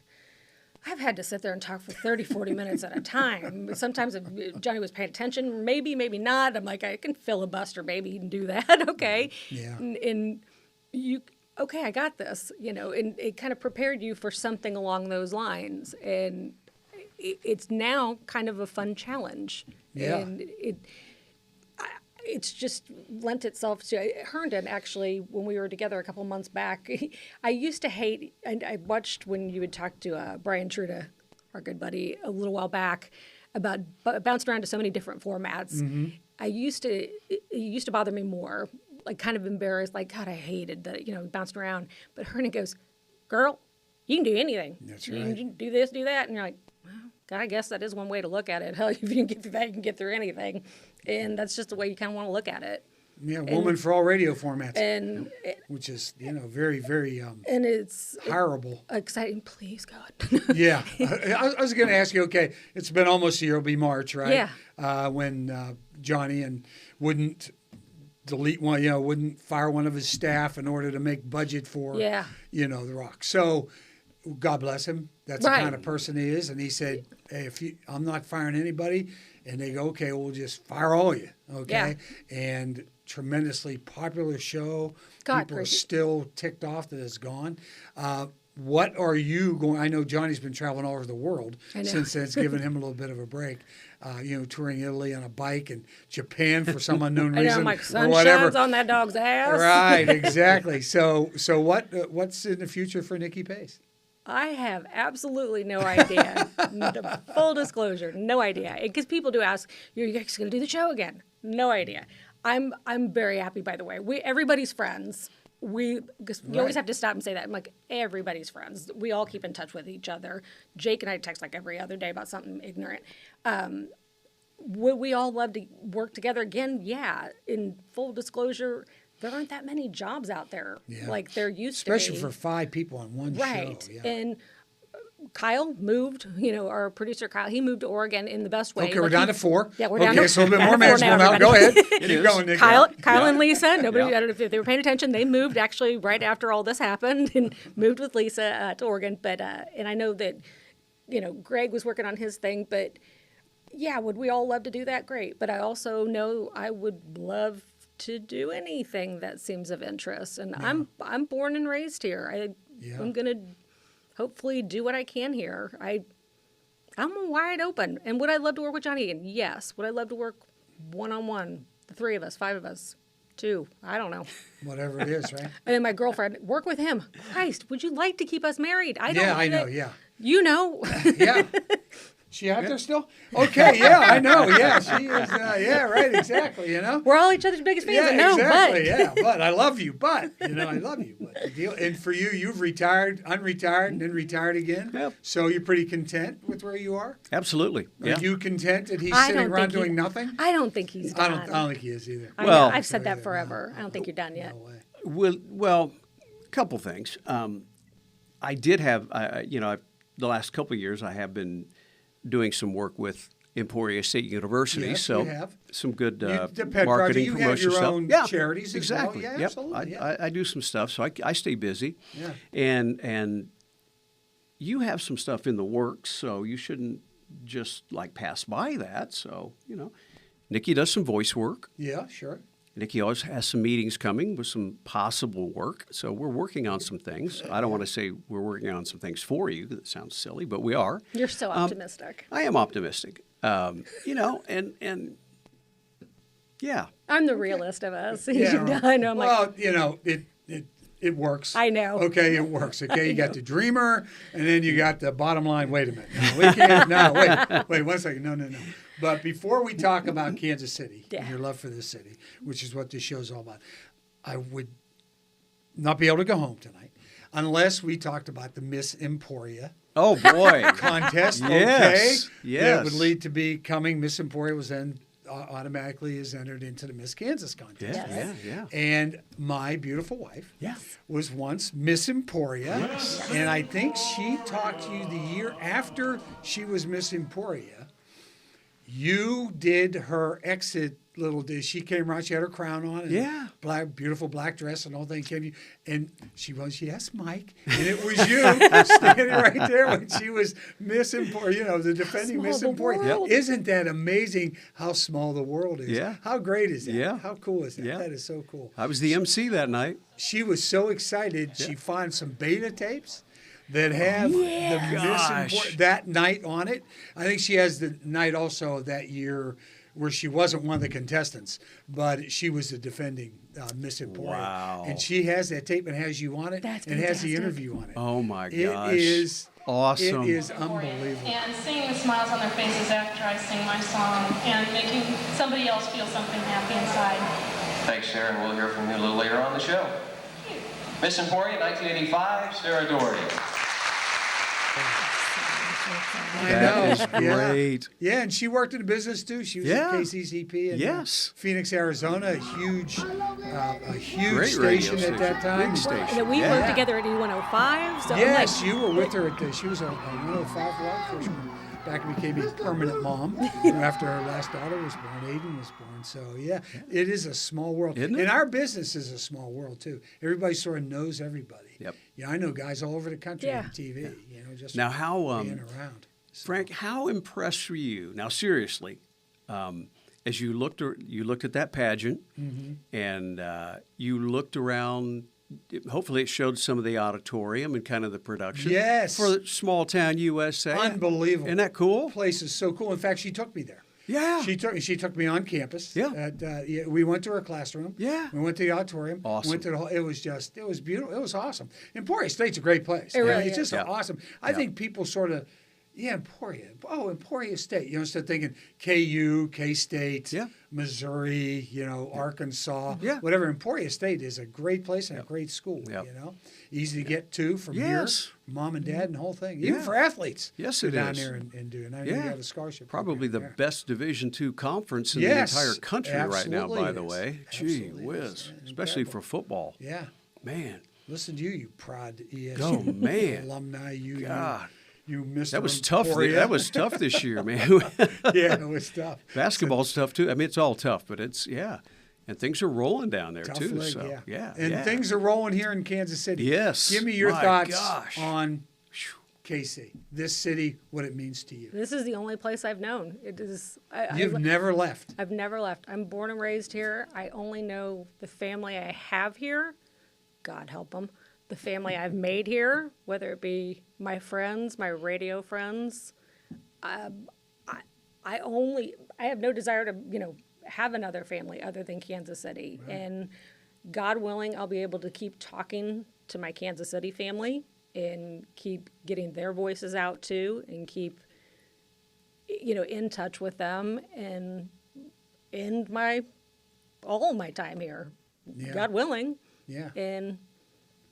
Speaker 3: I've had to sit there and talk for 30, 40 minutes at a time. Sometimes if Johnny was paying attention, maybe not. I'm like, I can filibuster maybe and do that, okay.
Speaker 2: Yeah.
Speaker 3: And you... okay, I got this, and it kind of prepared you for something along those lines. And it's now kind of a fun challenge.
Speaker 2: Yeah.
Speaker 3: And it's just lent itself to, Herndon actually, when we were together a couple months back, I used to hate, and I watched when you would talk to Brian Truda, our good buddy, a little while back, about bouncing around to so many different formats. Mm-hmm. It used to bother me more. Like kind of embarrassed, like, God, I hated that, bounced around. But Hernan goes, girl, you can do anything.
Speaker 2: That's
Speaker 3: you
Speaker 2: right.
Speaker 3: can do this, do that. And you're like, well, God, I guess that is one way to look at it. Hell, if you can get through that, you can get through anything. And that's just the way you kind of want to look at it.
Speaker 2: Yeah, woman for all radio formats.
Speaker 3: And
Speaker 2: which is, very, very
Speaker 3: and it's
Speaker 2: hireable.
Speaker 3: Exciting, please, God.
Speaker 2: Yeah. I was going to ask you, okay, it's been almost a year, it'll be March, right?
Speaker 3: Yeah.
Speaker 2: When Johnny wouldn't delete one, wouldn't fire one of his staff in order to make budget for, The Rock. So, God bless him. That's the kind of person he is. And he said, hey, I'm not firing anybody. And they go, okay, we'll just fire all of you. Okay. Yeah. And tremendously popular show.
Speaker 3: God,
Speaker 2: people are still ticked off that it's gone. What are you going? I know Johnny's been traveling all over the world since it's given him a little bit of a break. Touring Italy on a bike and Japan for some unknown reason.
Speaker 3: I know, like sun
Speaker 2: or whatever.
Speaker 3: shines on that dog's ass.
Speaker 2: Right, exactly. So what's in the future for Nycki Pace?
Speaker 3: I have absolutely no idea. Full disclosure, no idea. Because people do ask, "You're guys going to do the show again?" No idea. I'm very happy. By the way, everybody's friends. Because you always have to stop and say that. I'm like, everybody's friends. We all keep in touch with each other. Jake and I text like every other day about something ignorant. Would we all love to work together again? Yeah. In full disclosure, there aren't that many jobs out there like there used to be.
Speaker 2: Especially for 5 people on one show.
Speaker 3: Right.
Speaker 2: Yeah.
Speaker 3: And Kyle moved, our producer Kyle, he moved to Oregon in the best way.
Speaker 2: Okay, we're down to 4.
Speaker 3: Yeah, we're down to
Speaker 2: Okay, so a little bit
Speaker 3: down
Speaker 2: more
Speaker 3: to 4
Speaker 2: manageable now.
Speaker 3: everybody.
Speaker 2: Go ahead. Keep
Speaker 4: is.
Speaker 2: going, Nick.
Speaker 3: Kyle
Speaker 4: Yeah.
Speaker 3: and Lisa, nobody,
Speaker 4: Yeah.
Speaker 3: I don't know if they were paying attention, they moved actually right after all this happened and moved with Lisa to Oregon. But, and I know that, Greg was working on his thing, but yeah, would we all love to do that? Great. But I also know I would love to do anything that seems of interest. And I'm born and raised here. I'm going to hopefully do what I can here. I'm wide open. And would I love to work with Johnny again? Yes. Would I love to work one-on-one? The 3 of us, 5 of us, 2. I don't know.
Speaker 2: Whatever it is, right?
Speaker 3: And then my girlfriend, work with him. Christ, would you like to keep us married? I don't.
Speaker 2: Yeah, I know, yeah.
Speaker 3: You know.
Speaker 2: Yeah. She out there still? Okay, yeah, I know. Yeah, she is. Yeah, right, exactly,
Speaker 3: We're all each other's biggest fans.
Speaker 2: Yeah,
Speaker 3: I know,
Speaker 2: exactly.
Speaker 3: but.
Speaker 2: Yeah, but I love you. But I love you. But the deal, and for you, you've retired, unretired, and then retired again.
Speaker 4: Yep.
Speaker 2: So you're pretty content with where you are.
Speaker 4: Absolutely. Yeah.
Speaker 2: Are you content that he's
Speaker 3: I
Speaker 2: sitting
Speaker 3: don't
Speaker 2: around
Speaker 3: think
Speaker 2: doing nothing?
Speaker 3: I don't think he's
Speaker 2: I
Speaker 3: done.
Speaker 2: don't think he is either.
Speaker 3: I
Speaker 4: Well-
Speaker 3: know, I've said that forever. I don't think you're done yet.
Speaker 2: No way.
Speaker 4: Well, a couple things. I did have, the last couple of years, I have been doing some work with Emporia State University.
Speaker 2: Yes,
Speaker 4: so
Speaker 2: you have.
Speaker 4: some good
Speaker 2: The pet
Speaker 4: marketing,
Speaker 2: project, you have
Speaker 4: promotion
Speaker 2: your
Speaker 4: stuff.
Speaker 2: own
Speaker 4: Yeah,
Speaker 2: charities as
Speaker 4: exactly.
Speaker 2: well. Yeah,
Speaker 4: Yep.
Speaker 2: absolutely. Yeah.
Speaker 4: I do some stuff, so I stay busy.
Speaker 2: Yeah.
Speaker 4: And you have some stuff in the works, so you shouldn't just pass by that. So Nycki does some voice work.
Speaker 2: Yeah, sure.
Speaker 4: Nycki always has some meetings coming with some possible work. So we're working on some things. I don't want to say we're working on some things for you, 'cause it sounds silly, but we are.
Speaker 3: You're so optimistic.
Speaker 4: I am optimistic. And yeah.
Speaker 3: I'm the realist of us.
Speaker 2: Yeah.
Speaker 3: I know. I'm like,
Speaker 2: well, it works.
Speaker 3: I know.
Speaker 2: Okay, it works. Okay, you got the dreamer, and then you got the bottom line. Wait a minute. No, we can't. No, wait 1 second. No. But before we talk about Kansas City and your love for this city, which is what this show's all about, I would not be able to go home tonight unless we talked about the Miss Emporia
Speaker 4: Oh, boy.
Speaker 2: contest.
Speaker 4: Yes,
Speaker 2: Okay,
Speaker 4: yes.
Speaker 2: that would lead to becoming Miss Emporia was then automatically is entered into the Miss Kansas contest.
Speaker 4: Yeah,
Speaker 2: right?
Speaker 4: yeah.
Speaker 2: And my beautiful wife
Speaker 4: Yes.
Speaker 2: was once Miss Emporia. And I think she talked to you the year after she was Miss Emporia. You did her exit little dish. She came around, she had her crown on and
Speaker 4: Yeah.
Speaker 2: beautiful black dress and all that came you. And she was, yes, Mike. And it was you standing right there when she was Miss Emporia, the defending
Speaker 3: Small
Speaker 2: Miss
Speaker 3: the
Speaker 2: Emporia.
Speaker 3: world.
Speaker 2: Isn't that amazing how small the world is?
Speaker 4: Yeah.
Speaker 2: How great is that?
Speaker 4: Yeah.
Speaker 2: How cool is that?
Speaker 4: Yeah.
Speaker 2: That is so cool.
Speaker 4: I was the MC that night.
Speaker 2: She was so excited. She found some beta tapes that have the
Speaker 4: Gosh.
Speaker 2: Miss that night on it. I think she has the night also of that year where she wasn't one of the contestants, but she was the defending Miss Emporia.
Speaker 4: Wow.
Speaker 2: And she has that tape and has you on it.
Speaker 3: That's
Speaker 2: and has the
Speaker 3: fantastic.
Speaker 2: interview on it.
Speaker 4: Oh, my
Speaker 2: It
Speaker 4: gosh.
Speaker 2: is
Speaker 4: Awesome.
Speaker 2: It is unbelievable.
Speaker 5: And seeing the smiles on their faces after I sing my song and making somebody else feel something happy inside.
Speaker 6: Thanks, Sharon. We'll hear from you a little later on the show. Miss Emporia, 1985, Sarah Doherty.
Speaker 2: I
Speaker 4: That
Speaker 2: know.
Speaker 4: is great.
Speaker 2: Yeah, and she worked in the business too. She was
Speaker 4: Yeah.
Speaker 2: at KCCP in
Speaker 4: Yes.
Speaker 2: Phoenix, Arizona, a huge
Speaker 4: Great radio
Speaker 2: station at that time.
Speaker 4: Big station.
Speaker 3: and then we
Speaker 4: Yeah.
Speaker 3: worked together at E105. So
Speaker 2: Yes,
Speaker 3: I'm
Speaker 2: you were with her at she was on 105 for our first one. Back and became a permanent mom after her last daughter was born, Aiden was born. So yeah, it is a small world.
Speaker 4: Isn't it?
Speaker 2: And our business is a small world too. Everybody sort of knows everybody.
Speaker 4: Yep.
Speaker 2: I know guys all over the country
Speaker 3: Yeah.
Speaker 2: on TV, just
Speaker 4: Now, how,
Speaker 2: being around.
Speaker 4: Frank, how impressed were you? Now, seriously, as you looked at that pageant and you looked around, hopefully it showed some of the auditorium and kind of the production.
Speaker 2: Yes.
Speaker 4: For small town USA.
Speaker 2: Unbelievable.
Speaker 4: Isn't that cool?
Speaker 2: The place is so cool. In fact, she took me there.
Speaker 4: Yeah.
Speaker 2: She took me on campus.
Speaker 4: Yeah.
Speaker 2: We went to her classroom.
Speaker 4: Yeah.
Speaker 2: We went to the auditorium.
Speaker 4: Awesome.
Speaker 2: Went to the whole, it was beautiful. It was awesome. Emporia State's a great place.
Speaker 3: It really
Speaker 2: It's
Speaker 3: is.
Speaker 2: just
Speaker 4: Yeah.
Speaker 2: awesome. I think people sort of, Emporia. Oh, Emporia State. Instead of thinking KU, K-State,
Speaker 4: Yeah.
Speaker 2: Missouri, Arkansas,
Speaker 4: Yeah.
Speaker 2: whatever. Emporia State is a great place and a great school,
Speaker 4: Yep.
Speaker 2: Easy to get to from
Speaker 4: Yes.
Speaker 2: here, mom and dad and the whole thing. Even
Speaker 4: Yeah.
Speaker 2: for athletes.
Speaker 4: Yes,
Speaker 2: go
Speaker 4: it
Speaker 2: down
Speaker 4: is.
Speaker 2: there and do it. I
Speaker 4: Yeah.
Speaker 2: got a scholarship.
Speaker 4: Probably the
Speaker 2: program there.
Speaker 4: best Division II conference in
Speaker 2: Yes,
Speaker 4: the entire country right now,
Speaker 2: absolutely
Speaker 4: by
Speaker 2: it
Speaker 4: the
Speaker 2: is.
Speaker 4: way. Gee
Speaker 2: Absolutely it
Speaker 4: whiz.
Speaker 2: is.
Speaker 4: Especially
Speaker 2: Incredible.
Speaker 4: for football.
Speaker 2: Yeah.
Speaker 4: Man.
Speaker 2: Listen to you proud ESU
Speaker 4: Oh, man.
Speaker 2: alumni.
Speaker 4: God.
Speaker 2: You missed
Speaker 4: That was tough. That was tough this year, man.
Speaker 2: Yeah, it was tough.
Speaker 4: Basketball's tough too. I mean, it's all tough, but it's and things are rolling down there
Speaker 2: Tough
Speaker 4: too.
Speaker 2: leg,
Speaker 4: So
Speaker 2: yeah. And things are rolling here in Kansas City.
Speaker 4: Yes.
Speaker 2: Give me your
Speaker 4: My
Speaker 2: thoughts
Speaker 4: gosh.
Speaker 2: on KC, this city, what it means to you.
Speaker 3: This is the only place I've known. It is.
Speaker 2: You've never left.
Speaker 3: I've never left. I'm born and raised here. I only know the family I have here. God help them. The family I've made here, whether it be my friends, my radio friends. I have no desire to, have another family other than Kansas City. Right. And God willing, I'll be able to keep talking to my Kansas City family and keep getting their voices out too, and keep, in touch with them and end all my time here. Yeah. God willing.
Speaker 2: Yeah.
Speaker 3: And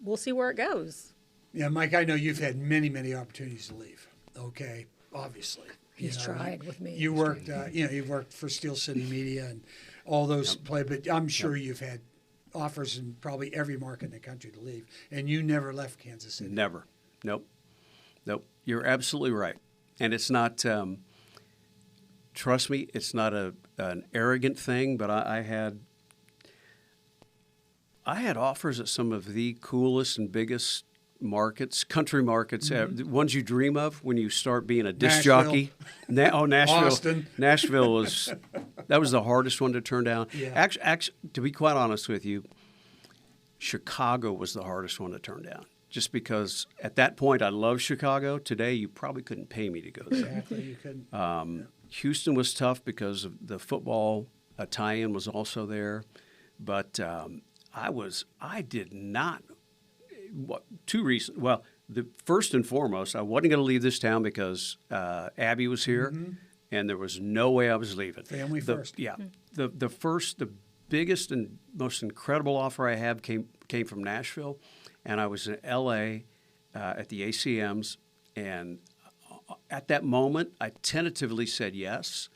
Speaker 3: we'll see where it goes.
Speaker 2: Yeah, Mike, I know you've had many, many opportunities to leave. Okay, obviously.
Speaker 3: He's tried with me.
Speaker 2: You worked, you've worked for Steel City Media and all those play, but I'm sure you've had offers in probably every market in the country to leave, and you never left Kansas City.
Speaker 4: Never. Nope. You're absolutely right, and it's not. Trust me, it's not an arrogant thing, but I had offers at some of the coolest and biggest markets, country markets, the ones you dream of when you start being a disc jockey. Nashville.
Speaker 2: Austin.
Speaker 4: Nashville was the hardest one to turn down.
Speaker 2: Yeah.
Speaker 4: Actually, to be quite honest with you, Chicago was the hardest one to turn down. Just because at that point I loved Chicago. Today you probably couldn't pay me to go there.
Speaker 2: Exactly, you couldn't.
Speaker 4: Houston was tough because of the football tie-in was also there, but I did not. Two reasons. Well, the first and foremost, I wasn't going to leave this town because Abby was here, and there was no way I was leaving.
Speaker 2: Family first.
Speaker 4: Yeah. The biggest and most incredible offer I had came from Nashville, and I was in L.A. At the ACMs, and at that moment, I tentatively said yes.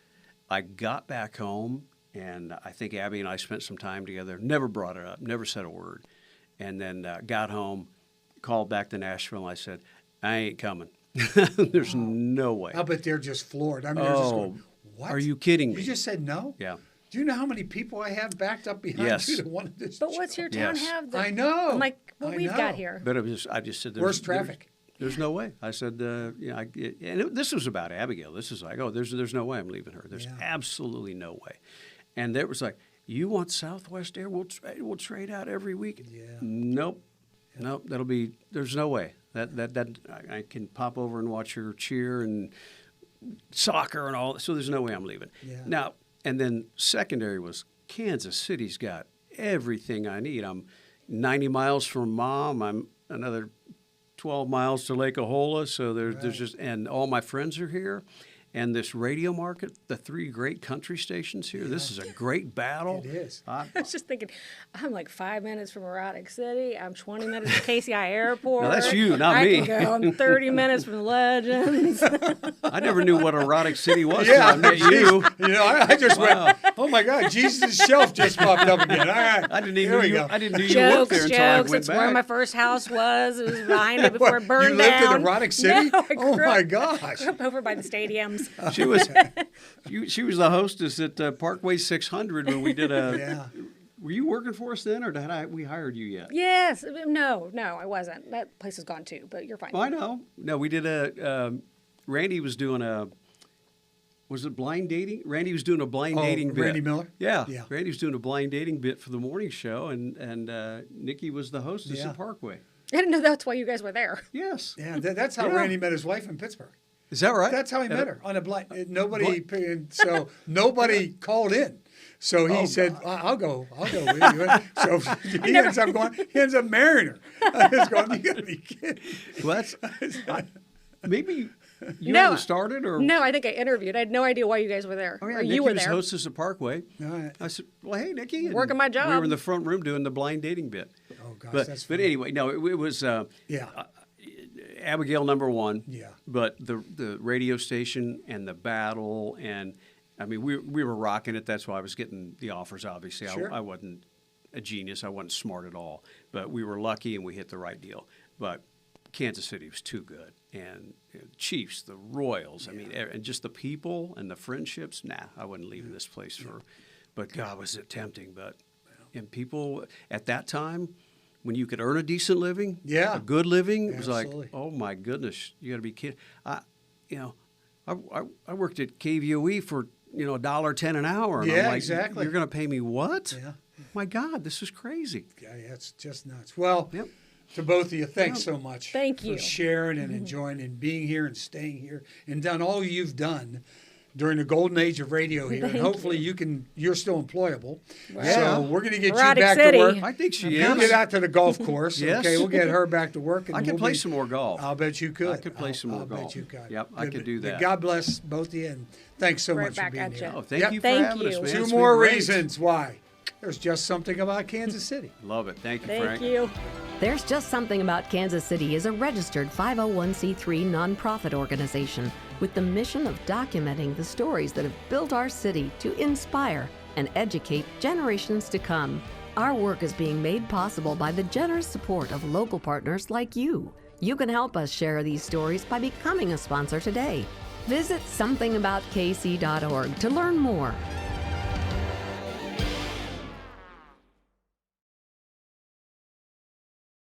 Speaker 4: I got back home, and I think Abby and I spent some time together. Never brought it up, never said a word. And then got home, called back to Nashville, and I said, I ain't coming. There's no way.
Speaker 2: I bet they're just floored. I mean, they're just going, what?
Speaker 4: Are you kidding me?
Speaker 2: You just said no?
Speaker 4: Yeah.
Speaker 2: Do you know how many people I have backed up behind you that wanted this
Speaker 3: But what's your town have?
Speaker 2: I know.
Speaker 3: I'm like, what we've got here.
Speaker 4: But I just said,
Speaker 2: where's traffic?
Speaker 4: There's no way. I said, this was about Abigail. This is like, there's no way I'm leaving her. There's absolutely no way. And there was like, you want Southwest Air? We'll trade out every week.
Speaker 2: Yeah.
Speaker 4: Nope. There's no way. That I can pop over and watch her cheer and soccer and all. So there's no way I'm leaving.
Speaker 2: Yeah.
Speaker 4: Now, and then secondary was Kansas City's got everything I need. I'm 90 miles from Mom. I'm another 12 miles to Lake Ahola. So there's just, and all my friends are here. And this radio market, the three great country stations here, this is a great battle.
Speaker 2: It is.
Speaker 3: I was just thinking, I'm like 5 minutes from Erotic City. I'm 20 minutes from KCI Airport.
Speaker 4: No, that's you, not
Speaker 3: I
Speaker 4: me.
Speaker 3: Can go. I'm 30 minutes from Legends.
Speaker 4: I never knew what Erotic City was
Speaker 2: Yeah,
Speaker 4: till I met you.
Speaker 2: I just went, oh my God, Jesus' shelf just popped up again. All right.
Speaker 4: I didn't even know you
Speaker 3: Jokes,
Speaker 4: worked there until I went
Speaker 3: it's
Speaker 4: back.
Speaker 3: where my first house was. It was behind it before it burned
Speaker 2: down. You lived in
Speaker 3: down.
Speaker 2: Erotic City?
Speaker 3: No,
Speaker 2: oh my gosh.
Speaker 3: grew up over by the stadiums.
Speaker 4: She was the hostess at Parkway 600 when we did a.
Speaker 2: Yeah.
Speaker 4: Were you working for us then, or we hired you yet?
Speaker 3: Yes. No, I wasn't. That place is gone too, but you're fine.
Speaker 4: Oh, I know. No, we did Randy was doing a. Was it blind dating? Randy was doing a blind dating bit.
Speaker 2: Randy Miller?
Speaker 4: Yeah.
Speaker 2: Yeah.
Speaker 4: Randy was doing a blind dating bit for the morning show, and Nycki was the hostess at Parkway.
Speaker 3: I didn't know that's why you guys were there.
Speaker 4: Yes.
Speaker 2: Yeah, that's how Randy met his wife in Pittsburgh.
Speaker 4: Is that right?
Speaker 2: That's how he met her on a blind. Nobody called in. So he said, "I'll go with you." So he ends up going. He ends up marrying her. I was going, you got to be kidding.
Speaker 4: Well, maybe you started, or
Speaker 3: no? I think I interviewed. I had no idea why you guys were there.
Speaker 4: Oh yeah,
Speaker 3: or
Speaker 4: Nycki
Speaker 3: you were
Speaker 4: was
Speaker 3: there.
Speaker 4: hostess at Parkway.
Speaker 2: All right.
Speaker 4: I said, "Well, hey, Nycki, and
Speaker 3: working my job."
Speaker 4: We were in the front room doing the blind dating bit.
Speaker 2: Oh gosh,
Speaker 4: But
Speaker 2: that's funny.
Speaker 4: anyway, no, it was Abigail number one.
Speaker 2: Yeah.
Speaker 4: But the radio station and the battle, and I mean we were rocking it. That's why I was getting the offers. Obviously,
Speaker 2: Sure.
Speaker 4: I wasn't a genius. I wasn't smart at all. But we were lucky and we hit the right deal. But Kansas City was too good. And the Chiefs, the Royals, I mean, and just the people and the friendships. Nah, I wasn't leaving this place for. But God, was it tempting? But and people at that time, when you could earn a decent living, a good living, it was
Speaker 2: Absolutely.
Speaker 4: like, oh my goodness, you got to be kidding. I worked at KVOE for $1.10 an hour. And I'm like,
Speaker 2: exactly.
Speaker 4: You're going to pay me what?
Speaker 2: Yeah.
Speaker 4: My God, this is crazy.
Speaker 2: Yeah, it's just nuts. Well,
Speaker 4: Yep.
Speaker 2: to both of you, thanks so much
Speaker 3: Thank you.
Speaker 2: for sharing and enjoying and being here and staying here and done all you've done during the golden age of radio here. And hopefully you're still employable.
Speaker 4: Yeah.
Speaker 2: So we're going to get
Speaker 3: Erotic
Speaker 2: you back
Speaker 3: City.
Speaker 2: to work.
Speaker 4: I think she
Speaker 2: You
Speaker 4: is.
Speaker 2: get out to the golf course.
Speaker 4: Yes.
Speaker 2: Okay, we'll get her back to work. And
Speaker 4: I could
Speaker 2: we'll
Speaker 4: play
Speaker 2: be-
Speaker 4: some more golf.
Speaker 2: I'll bet you could.
Speaker 4: I could play some more
Speaker 2: I'll
Speaker 4: golf.
Speaker 2: bet you could.
Speaker 4: Yep, I could do
Speaker 2: But
Speaker 4: that.
Speaker 2: God bless both of you, and thanks so
Speaker 3: Right
Speaker 2: much for
Speaker 3: back
Speaker 2: being
Speaker 3: at
Speaker 2: here.
Speaker 3: you.
Speaker 4: Oh, thank
Speaker 2: Yep.
Speaker 4: you for
Speaker 3: Thank
Speaker 4: having us,
Speaker 3: you.
Speaker 4: man.
Speaker 2: Two
Speaker 4: It's been
Speaker 2: more
Speaker 4: great.
Speaker 2: reasons why there's just something about Kansas City.
Speaker 4: Love it. Thank you,
Speaker 3: Thank
Speaker 4: Frank.
Speaker 3: you.
Speaker 1: There's Just Something About Kansas City is a registered 501c3 nonprofit organization with the mission of documenting the stories that have built our city to inspire and educate generations to come. Our work is being made possible by the generous support of local partners like you. You can help us share these stories by becoming a sponsor today. Visit somethingaboutKC.org to learn more.